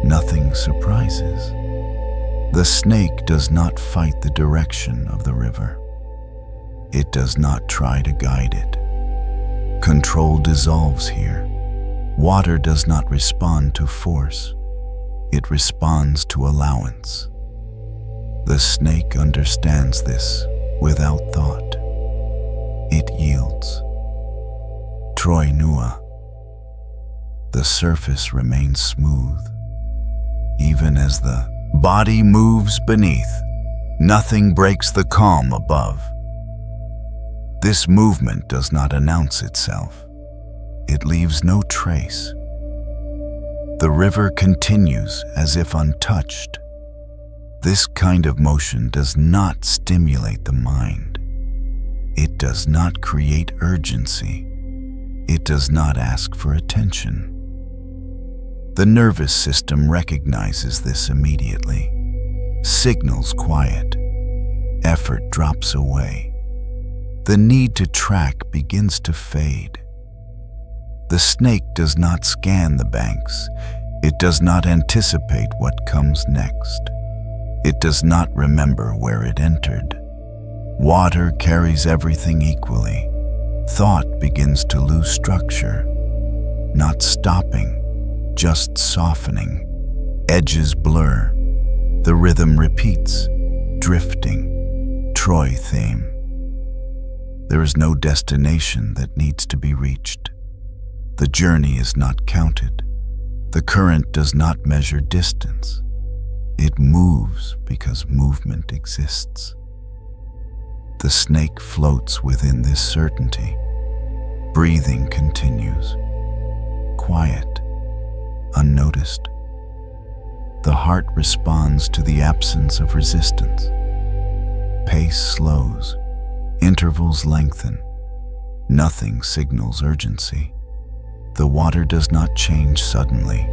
nothing surprises. The snake does not fight the direction of the river. It does not try to guide it. Control dissolves here. Water does not respond to force. It responds to allowance. The snake understands this without thought. It yields. Troy Nua. The surface remains smooth. Even as the body moves beneath, nothing breaks the calm above. This movement does not announce itself. It leaves no trace. The river continues as if untouched. This kind of motion does not stimulate the mind. It does not create urgency. It does not ask for attention. The nervous system recognizes this immediately. Signals quiet. Effort drops away. The need to track begins to fade. The snake does not scan the banks. It does not anticipate what comes next. It does not remember where it entered. Water carries everything equally. Thought begins to lose structure, not stopping, just softening. Edges blur. The rhythm repeats, drifting. Troy theme. There is no destination that needs to be reached. The journey is not counted. The current does not measure distance. It moves because movement exists. The snake floats within this certainty. Breathing continues. Quiet, unnoticed. The heart responds to the absence of resistance. Pace slows. Intervals lengthen. Nothing signals urgency. The water does not change suddenly.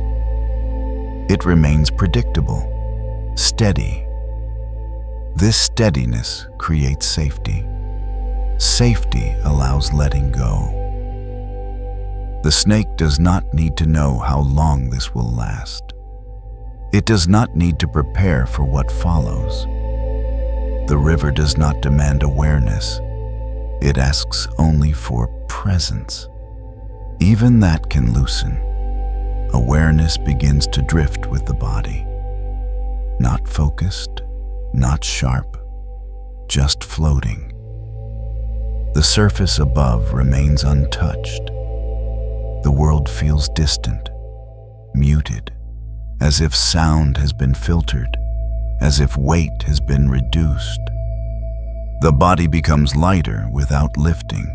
It remains predictable, steady. This steadiness creates safety. Safety allows letting go. The snake does not need to know how long this will last. It does not need to prepare for what follows. The river does not demand awareness. It asks only for presence. Even that can loosen. Awareness begins to drift with the body. Not focused, not sharp, just floating. The surface above remains untouched. The world feels distant, muted, as if sound has been filtered, as if weight has been reduced. The body becomes lighter without lifting.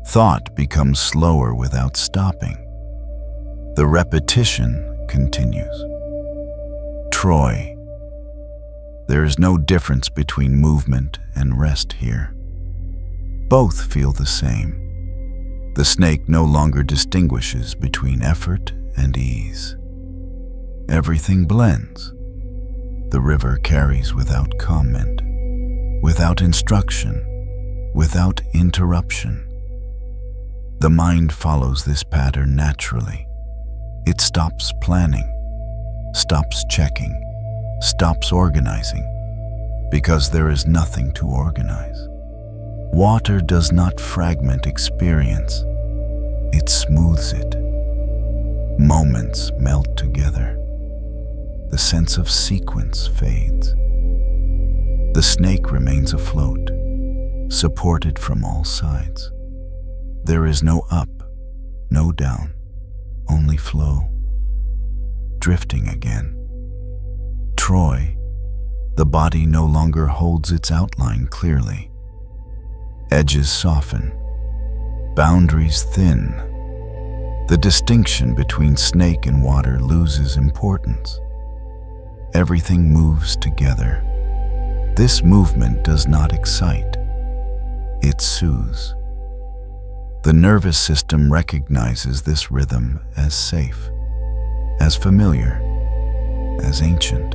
Thought becomes slower without stopping. The repetition continues. Troy. There is no difference between movement and rest here. Both feel the same. The snake no longer distinguishes between effort and ease. Everything blends. The river carries without comment, without instruction, without interruption. The mind follows this pattern naturally. It stops planning, stops checking, stops organizing, because there is nothing to organize. Water does not fragment experience. it smooths it. Moments melt together. The sense of sequence fades. The snake remains afloat, supported from all sides. There is no up, no down, only flow. Drifting again. Troy, the body no longer holds its outline clearly. Edges soften, boundaries thin. The distinction between snake and water loses importance. Everything moves together. This movement does not excite. It soothes. The nervous system recognizes this rhythm as safe, as familiar, as ancient.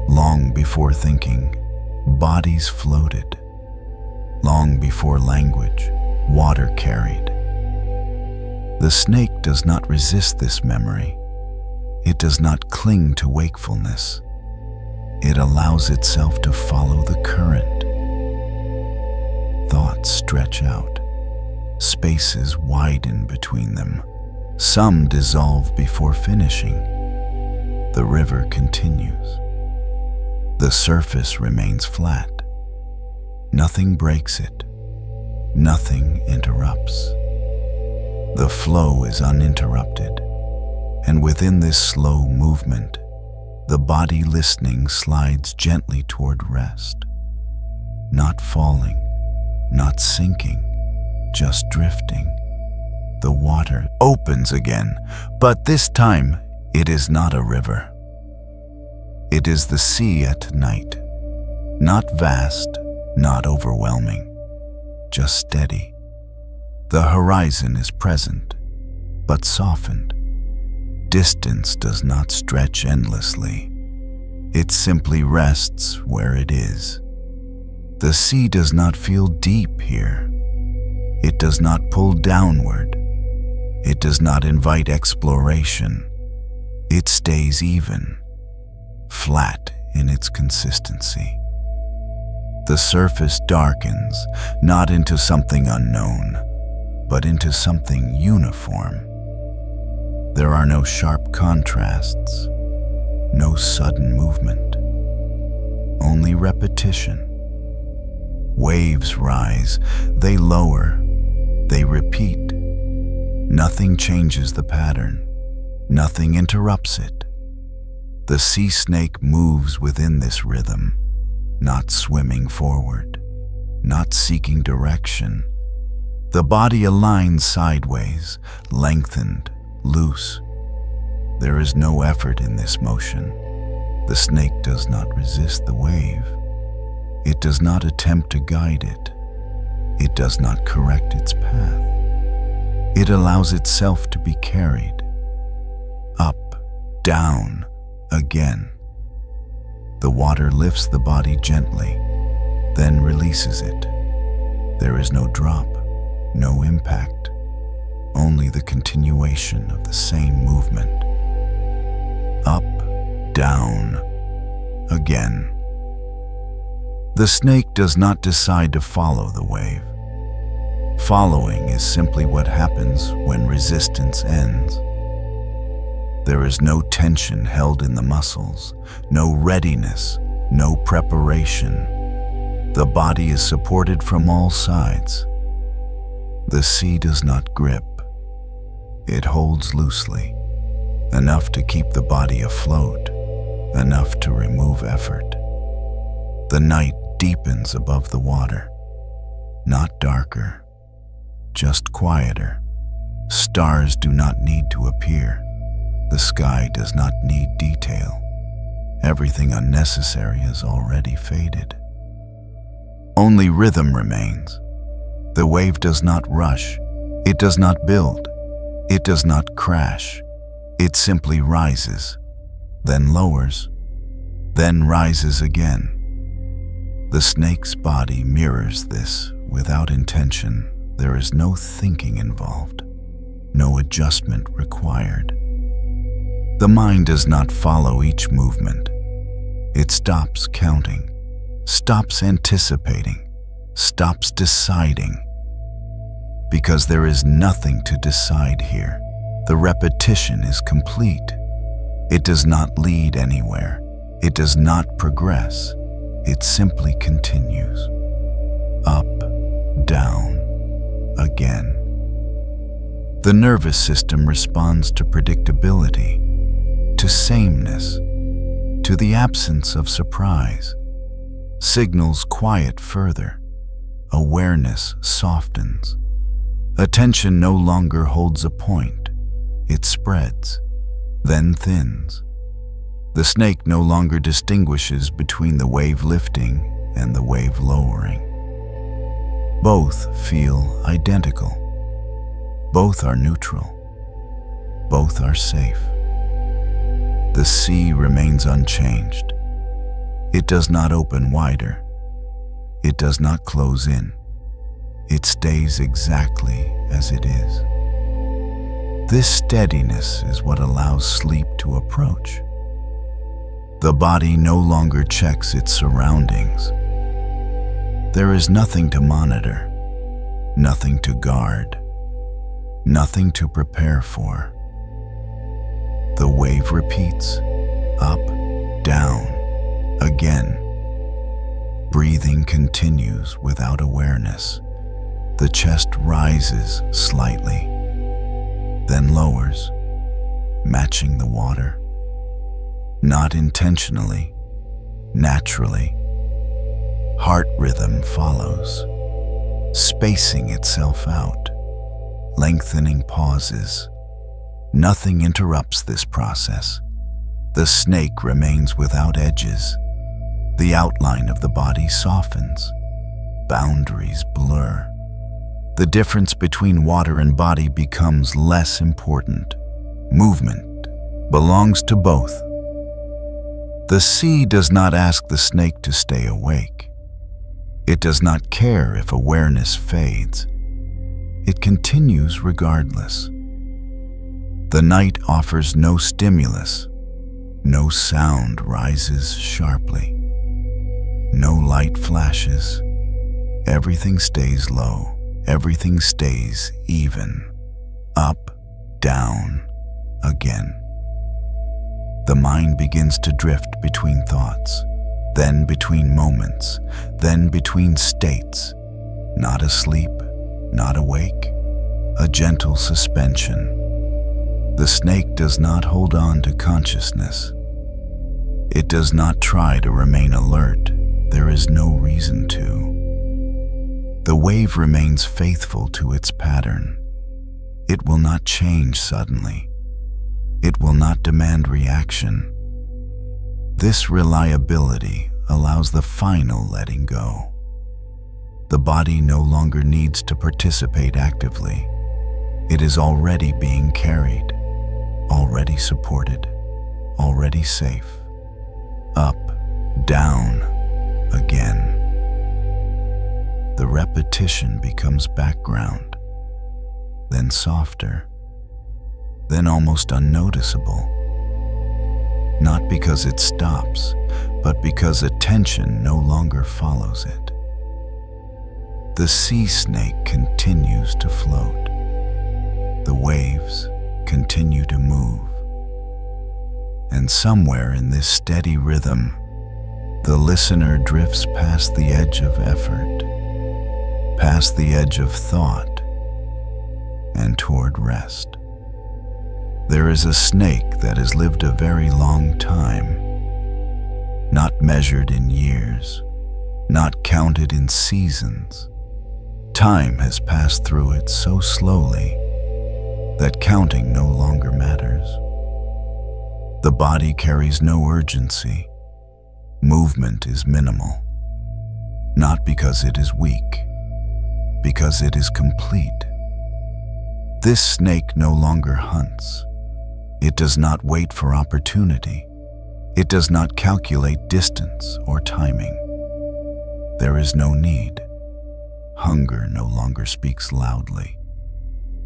Long before thinking, bodies floated. Long before language, water carried. The snake does not resist this memory. It does not cling to wakefulness. It allows itself to follow the current. Thoughts stretch out. Spaces widen between them. Some dissolve before finishing. The river continues. The surface remains flat. Nothing breaks it. Nothing interrupts. The flow is uninterrupted, and within this slow movement, the body listening slides gently toward rest. Not falling, not sinking, just drifting. The water opens again, but this time it is not a river. It is the sea at night, not vast, not overwhelming, just steady. The horizon is present, but softened. Distance does not stretch endlessly. It simply rests where it is. The sea does not feel deep here. It does not pull downward. It does not invite exploration. It stays even, flat in its consistency. The surface darkens, not into something unknown, but into something uniform. There are no sharp contrasts, no sudden movement, only repetition. Waves rise, they lower, they repeat. Nothing changes the pattern, nothing interrupts it. The sea snake moves within this rhythm, not swimming forward, not seeking direction. The body aligns sideways, lengthened, loose. There is no effort in this motion. The snake does not resist the wave. It does not attempt to guide it. It does not correct its path. It allows itself to be carried. Up, down, again. The water lifts the body gently, then releases it. There is no drop, no impact, only the continuation of the same movement. Up, down, again. The snake does not decide to follow the wave. Following is simply what happens when resistance ends. There is no tension held in the muscles, no readiness, no preparation. The body is supported from all sides. The sea does not grip. It holds loosely, enough to keep the body afloat, enough to remove effort. The night deepens above the water, not darker, just quieter. Stars do not need to appear. The sky does not need detail. Everything unnecessary has already faded. Only rhythm remains. The wave does not rush. It does not build. It does not crash. It simply rises, then lowers, then rises again. The snake's body mirrors this without intention. There is no thinking involved, no adjustment required. The mind does not follow each movement. It stops counting, stops anticipating, stops deciding. Because there is nothing to decide here. The repetition is complete. It does not lead anywhere. It does not progress. It simply continues. Up, down, again. The nervous system responds to predictability, to sameness, to the absence of surprise. Signals quiet further. Awareness softens. Attention no longer holds a point. It spreads, then thins. The snake no longer distinguishes between the wave lifting and the wave lowering. Both feel identical. Both are neutral. Both are safe. The sea remains unchanged. It does not open wider. It does not close in. It stays exactly as it is. This steadiness is what allows sleep to approach. The body no longer checks its surroundings. There is nothing to monitor, nothing to guard, nothing to prepare for. The wave repeats, up, down, again. Breathing continues without awareness. The chest rises slightly, then lowers, matching the water. Not intentionally, naturally. Heart rhythm follows, spacing itself out, lengthening pauses. Nothing interrupts this process. The snake remains without edges. The outline of the body softens. Boundaries blur. The difference between water and body becomes less important. Movement belongs to both. The sea does not ask the snake to stay awake. It does not care if awareness fades. It continues regardless. The night offers no stimulus. No sound rises sharply. No light flashes. Everything stays low. Everything stays even. Up, down, again. The mind begins to drift between thoughts, then between moments, then between states. Not asleep, not awake, a gentle suspension. The snake does not hold on to consciousness. It does not try to remain alert. There is no reason to. The wave remains faithful to its pattern. It will not change suddenly. It will not demand reaction. This reliability allows the final letting go. The body no longer needs to participate actively. It is already being carried, already supported, already safe. Up, down, again. The repetition becomes background, then softer, then almost unnoticeable. Not because it stops, but because attention no longer follows it. The sea snake continues to float. The waves continue to move. And somewhere in this steady rhythm, the listener drifts past the edge of effort, past the edge of thought, and toward rest. There is a snake that has lived a very long time, not measured in years, not counted in seasons. Time has passed through it so slowly that counting no longer matters. The body carries no urgency. Movement is minimal, not because it is weak, because it is complete. This snake no longer hunts. It does not wait for opportunity. It does not calculate distance or timing. There is no need. Hunger no longer speaks loudly.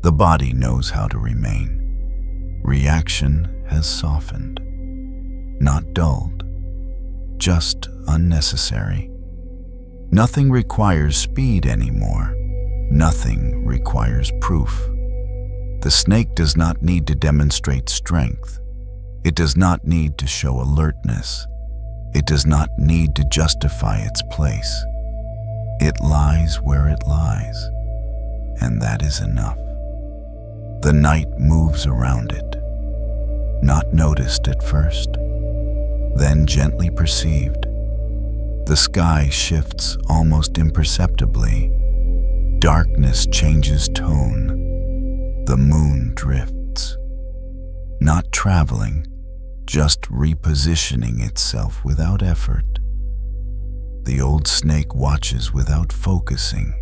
The body knows how to remain. Reaction has softened, not dulled, just unnecessary. Nothing requires speed anymore. Nothing requires proof. The snake does not need to demonstrate strength. It does not need to show alertness. It does not need to justify its place. It lies where it lies, and that is enough. The night moves around it, not noticed at first, then gently perceived. The sky shifts almost imperceptibly. Darkness changes tone. The moon drifts, not traveling, just repositioning itself without effort. The old snake watches without focusing,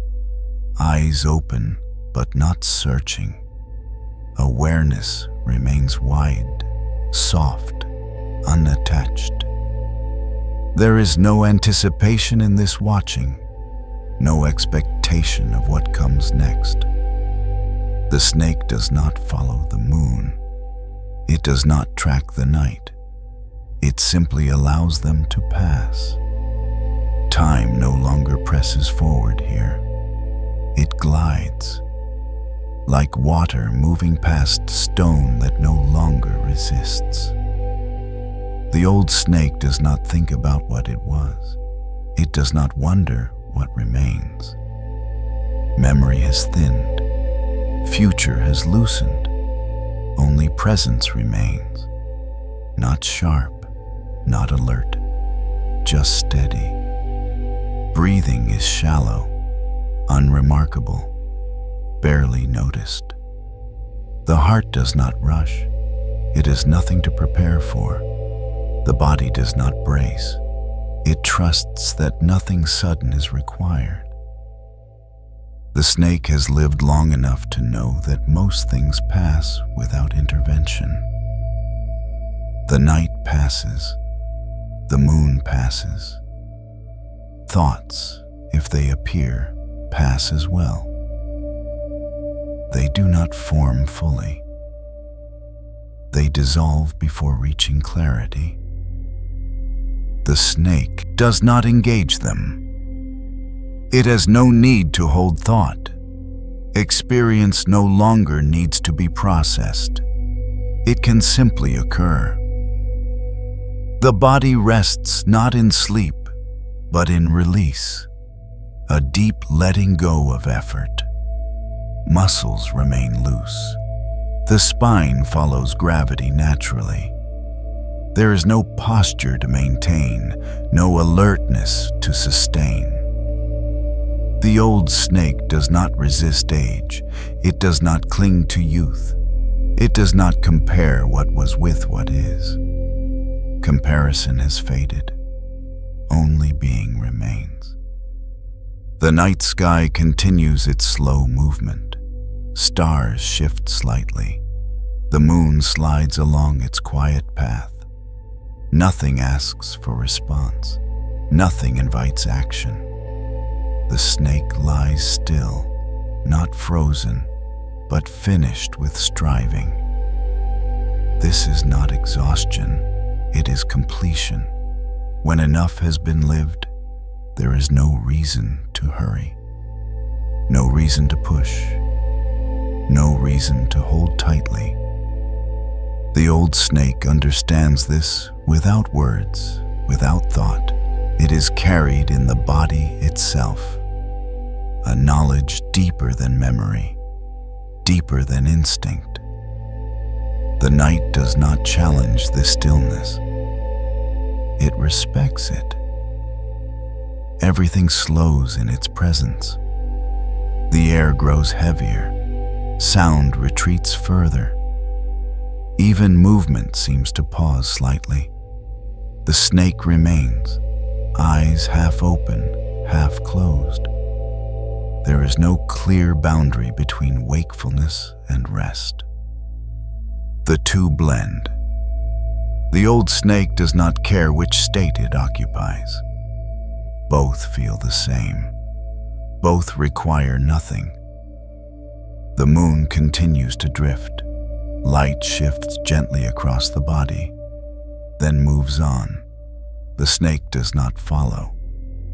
eyes open but not searching. Awareness remains wide, soft, unattached. There is no anticipation in this watching, no expectation of what comes next. The snake does not follow the moon. It does not track the night. It simply allows them to pass. Time no longer presses forward here. It glides, like water moving past stone that no longer resists. The old snake does not think about what it was. It does not wonder what remains. Memory has thinned. Future has loosened. Only presence remains. Not sharp, not alert, just steady. Breathing is shallow, unremarkable, barely noticed. The heart does not rush. It has nothing to prepare for. The body does not brace. It trusts that nothing sudden is required. The snake has lived long enough to know that most things pass without intervention. The night passes. The moon passes. Thoughts, if they appear, pass as well. They do not form fully. They dissolve before reaching clarity. The snake does not engage them. It has no need to hold thought. Experience no longer needs to be processed. It can simply occur. The body rests not in sleep, but in release, a deep letting go of effort. Muscles remain loose. The spine follows gravity naturally. There is no posture to maintain, no alertness to sustain. The old snake does not resist age. It does not cling to youth. It does not compare what was with what is. Comparison has faded. Only being remains. The night sky continues its slow movement. Stars shift slightly. The moon slides along its quiet path. Nothing asks for response. Nothing invites action. The snake lies still, not frozen, but finished with striving. This is not exhaustion, it is completion. When enough has been lived, there is no reason to hurry, no reason to push, no reason to hold tightly. The old snake understands this without words, without thought. It is carried in the body itself. A knowledge deeper than memory, deeper than instinct. The night does not challenge this stillness. It respects it. Everything slows in its presence. The air grows heavier. Sound retreats further. Even movement seems to pause slightly. The snake remains, eyes half open, half closed. There is no clear boundary between wakefulness and rest. The two blend. The old snake does not care which state it occupies. Both feel the same. Both require nothing. The moon continues to drift. Light shifts gently across the body, then moves on. The snake does not follow.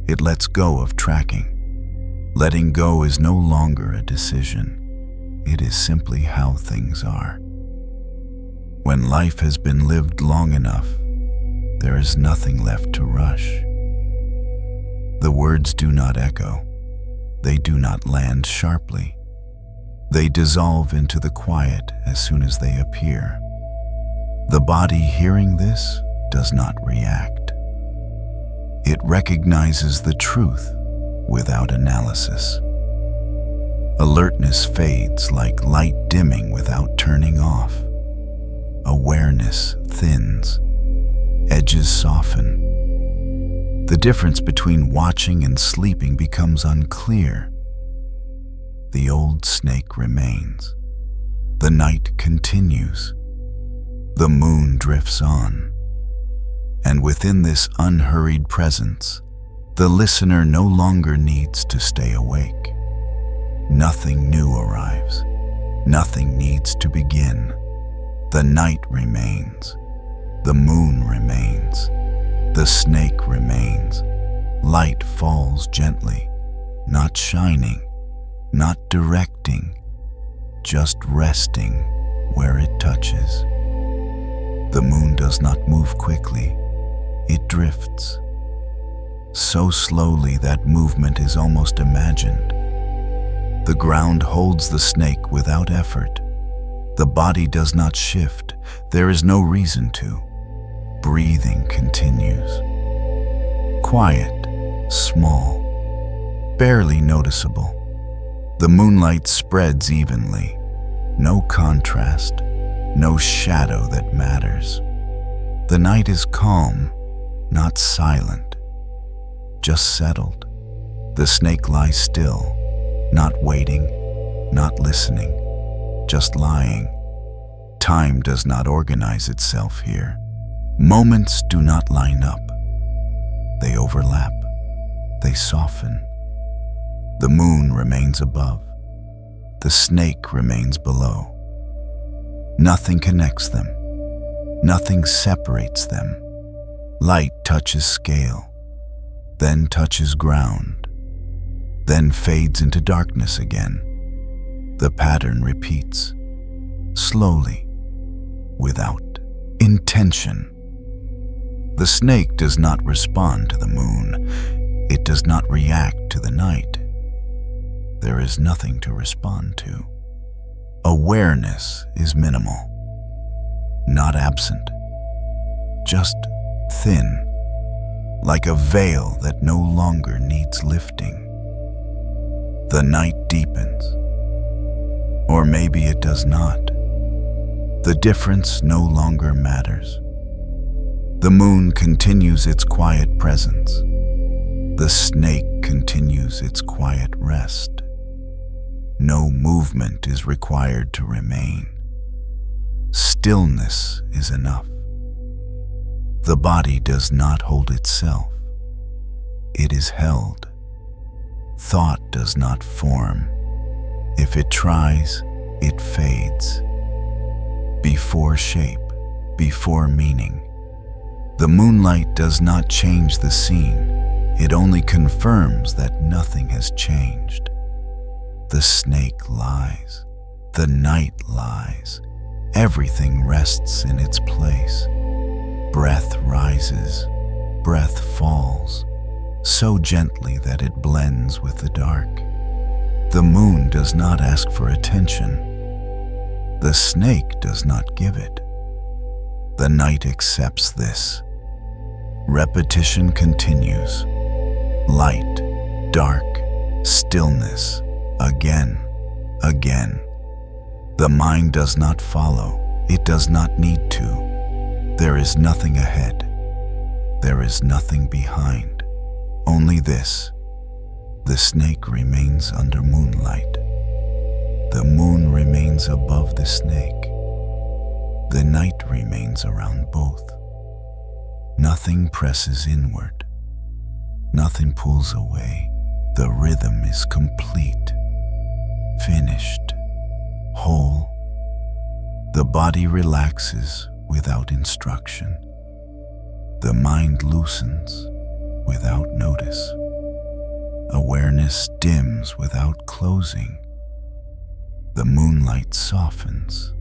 It lets go of tracking. Letting go is no longer a decision. It is simply how things are. When life has been lived long enough, there is nothing left to rush. The words do not echo. They do not land sharply. They dissolve into the quiet as soon as they appear. The body hearing this does not react. It recognizes the truth without analysis. Alertness fades like light dimming without turning off. Awareness thins. Edges soften. The difference between watching and sleeping becomes unclear. The old snake remains. The night continues. The moon drifts on. And within this unhurried presence, the listener no longer needs to stay awake. Nothing new arrives. Nothing needs to begin. The night remains. The moon remains. The snake remains. Light falls gently, not shining, not directing, just resting where it touches. The moon does not move quickly. It drifts. So slowly that movement is almost imagined. The ground holds the snake without effort. The body does not shift. There is no reason to. Breathing continues. Quiet, small, barely noticeable. The moonlight spreads evenly. No contrast, no shadow that matters. The night is calm, not silent, just settled. The snake lies still, not waiting, not listening, just lying. Time does not organize itself here. Moments do not line up. They overlap. They soften. The moon remains above. The snake remains below. Nothing connects them. Nothing separates them. Light touches scale, then touches ground, then fades into darkness again. The pattern repeats, slowly, without intention. The snake does not respond to the moon. It does not react to the night. There is nothing to respond to. Awareness is minimal, not absent, just thin, like a veil that no longer needs lifting. The night deepens, or maybe it does not. The difference no longer matters. The moon continues its quiet presence. The snake continues its quiet rest. No movement is required to remain. Stillness is enough. The body does not hold itself. It is held. Thought does not form. If it tries, it fades. Before shape, before meaning. The moonlight does not change the scene. It only confirms that nothing has changed. The snake lies. The night lies. Everything rests in its place. Breath rises. Breath falls, so gently that it blends with the dark. The moon does not ask for attention. The snake does not give it. The night accepts this. Repetition continues. Light, dark, stillness, again, again. The mind does not follow. It does not need to. There is nothing ahead. There is nothing behind. Only this. The snake remains under moonlight. The moon remains above the snake. The night remains around both. Nothing presses inward. Nothing pulls away. The rhythm is complete, finished, whole. The body relaxes without instruction. The mind loosens without notice. Awareness dims without closing. The moonlight softens.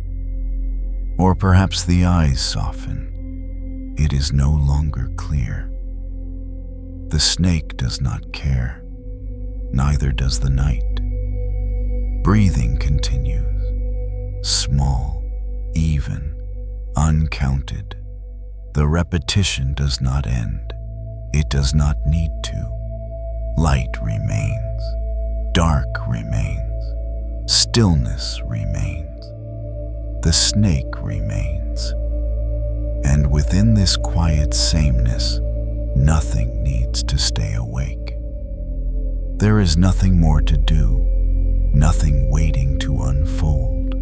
Or perhaps the eyes soften. It is no longer clear. The snake does not care. Neither does the night. Breathing continues. Small, even, uncounted. The repetition does not end. It does not need to. Light remains. Dark remains. Stillness remains. The snake remains. And within this quiet sameness, nothing needs to stay awake. There is nothing more to do, nothing waiting to unfold,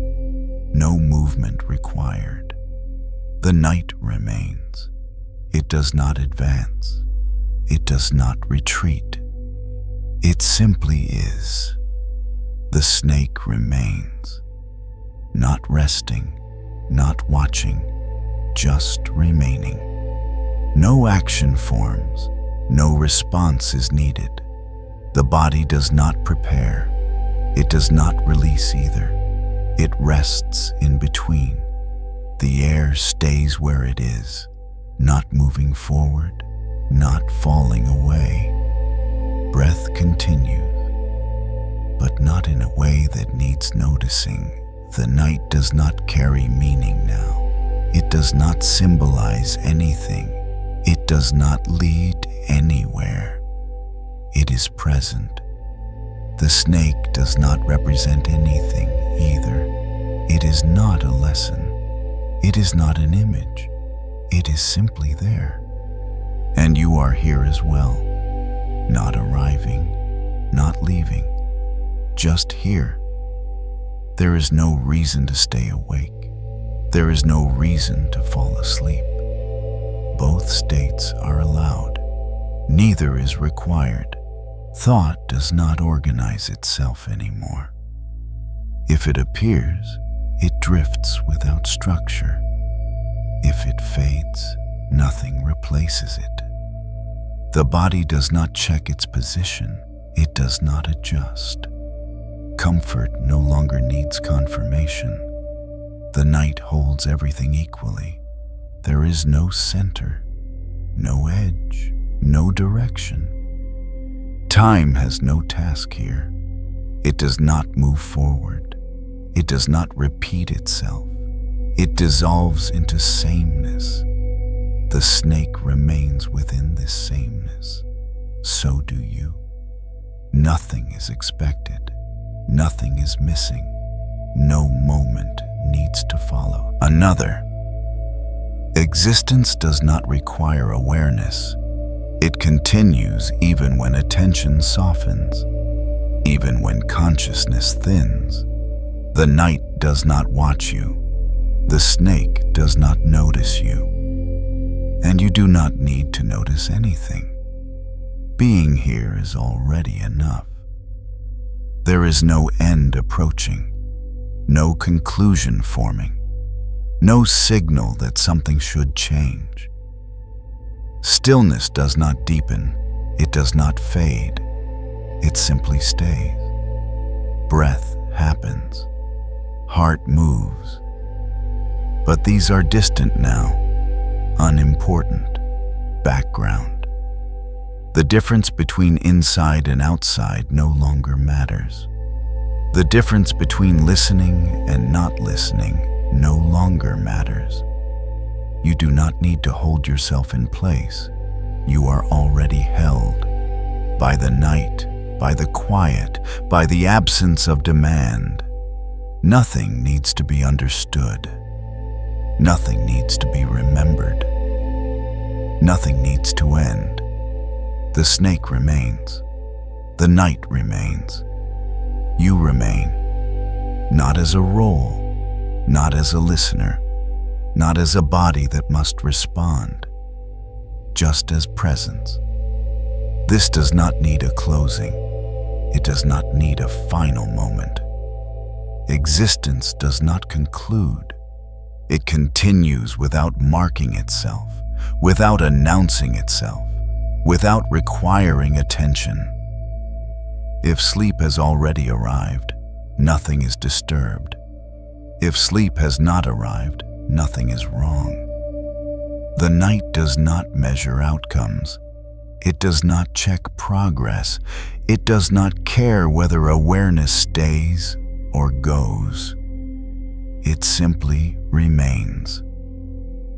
no movement required. The night remains. It does not advance. It does not retreat. It simply is. The snake remains, not resting, not watching, just remaining. No action forms, no response is needed. The body does not prepare. It does not release either. It rests in between. The air stays where it is, not moving forward, not falling away. Breath continues, but not in a way that needs noticing. The night does not carry meaning now. It does not symbolize anything. It does not lead anywhere. It is present. The snake does not represent anything either. It is not a lesson. It is not an image. It is simply there. And you are here as well. Not arriving, not leaving, just here. There is no reason to stay awake. There is no reason to fall asleep. Both states are allowed. Neither is required. Thought does not organize itself anymore. If it appears, it drifts without structure. If it fades, nothing replaces it. The body does not check its position. It does not adjust. Comfort no longer needs confirmation. The night holds everything equally. There is no center, no edge, no direction. Time has no task here. It does not move forward. It does not repeat itself. It dissolves into sameness. The snake remains within this sameness. So do you. Nothing is expected. Nothing is missing. No moment needs to follow another. Existence does not require awareness. It continues even when attention softens, even when consciousness thins. The night does not watch you. The snake does not notice you. And you do not need to notice anything. Being here is already enough. There is no end approaching, no conclusion forming, no signal that something should change. Stillness does not deepen, it does not fade, it simply stays. Breath happens, heart moves. But these are distant now, unimportant, background. The difference between inside and outside no longer matters. The difference between listening and not listening no longer matters. You do not need to hold yourself in place. You are already held by the night, by the quiet, by the absence of demand. Nothing needs to be understood. Nothing needs to be remembered. Nothing needs to end. The snake remains. The night remains. You remain, not as a role, not as a listener, not as a body that must respond, just as presence. This does not need a closing. It does not need a final moment. Existence does not conclude. It continues without marking itself, without announcing itself, without requiring attention. If sleep has already arrived, nothing is disturbed. If sleep has not arrived, nothing is wrong. The night does not measure outcomes. It does not check progress. It does not care whether awareness stays or goes. It simply remains.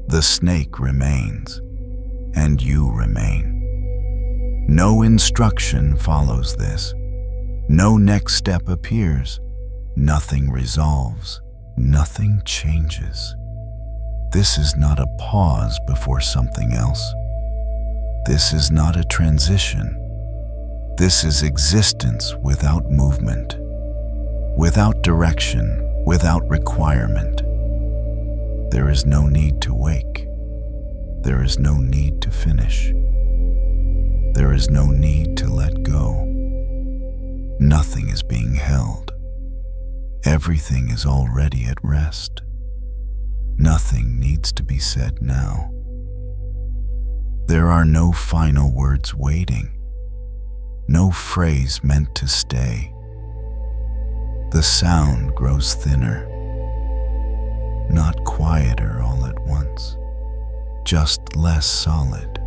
The snake remains, and you remain. No instruction follows this. No next step appears. Nothing resolves. Nothing changes. This is not a pause before something else. This is not a transition. This is existence without movement, without direction, without requirement. There is no need to wake. There is no need to finish. There is no need to let go. Nothing is being held. Everything is already at rest. Nothing needs to be said now. There are no final words waiting, no phrase meant to stay. The sound grows thinner, not quieter all at once, just less solid,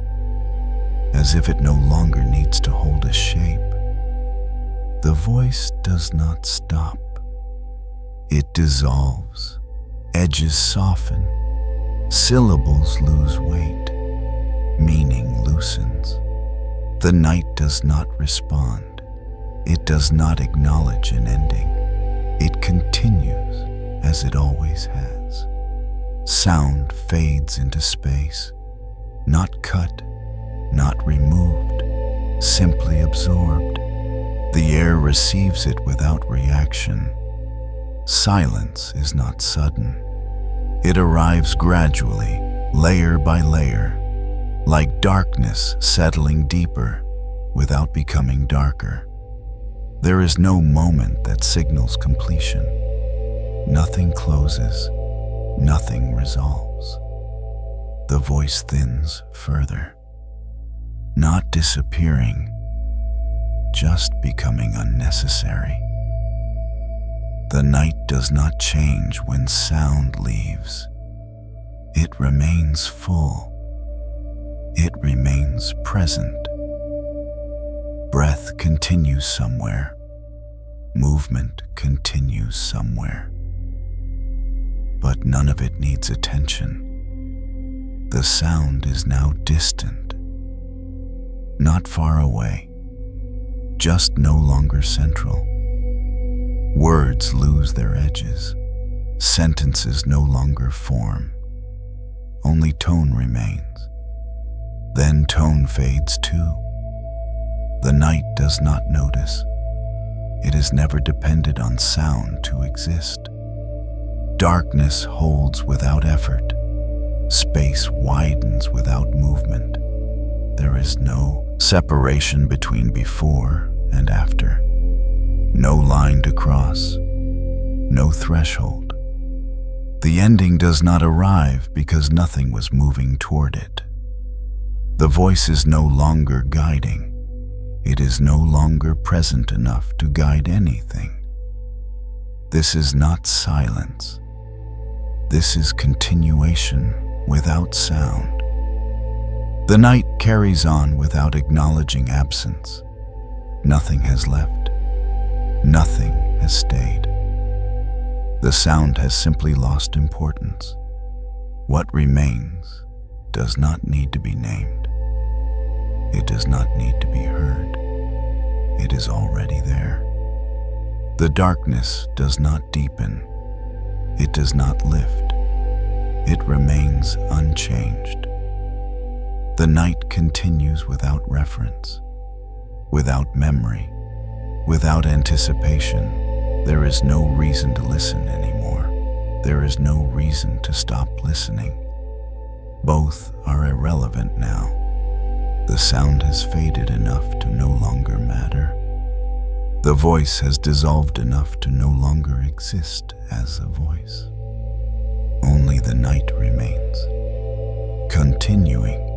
as if it no longer needs to hold a shape. The voice does not stop. It dissolves, edges soften, syllables lose weight, meaning loosens. The night does not respond. It does not acknowledge an ending. It continues as it always has. Sound fades into space, not cut, not removed, simply absorbed. The air receives it without reaction. Silence is not sudden. It arrives gradually, layer by layer, like darkness settling deeper without becoming darker. There is no moment that signals completion. Nothing closes, nothing resolves. The voice thins further, not disappearing, just becoming unnecessary. The night does not change when sound leaves. It remains full. It remains present. Breath continues somewhere. Movement continues somewhere. But none of it needs attention. The sound is now distant, not far away, just no longer central. Words lose their edges. Sentences no longer form. Only tone remains. Then tone fades too. The night does not notice. It has never depended on sound to exist. Darkness holds without effort. Space widens without movement. There is no separation between before and after. No line to cross, no threshold. The ending does not arrive because nothing was moving toward it. The voice is no longer guiding. It is no longer present enough to guide anything. This is not silence. This is continuation without sound. The night carries on without acknowledging absence. Nothing has left. Nothing has stayed. The sound has simply lost importance. What remains does not need to be named. It does not need to be heard. It is already there. The darkness does not deepen. It does not lift. It remains unchanged. The night continues without reference, without memory, without anticipation. There is no reason to listen anymore. There is no reason to stop listening. Both are irrelevant now. The sound has faded enough to no longer matter. The voice has dissolved enough to no longer exist as a voice. Only the night remains, continuing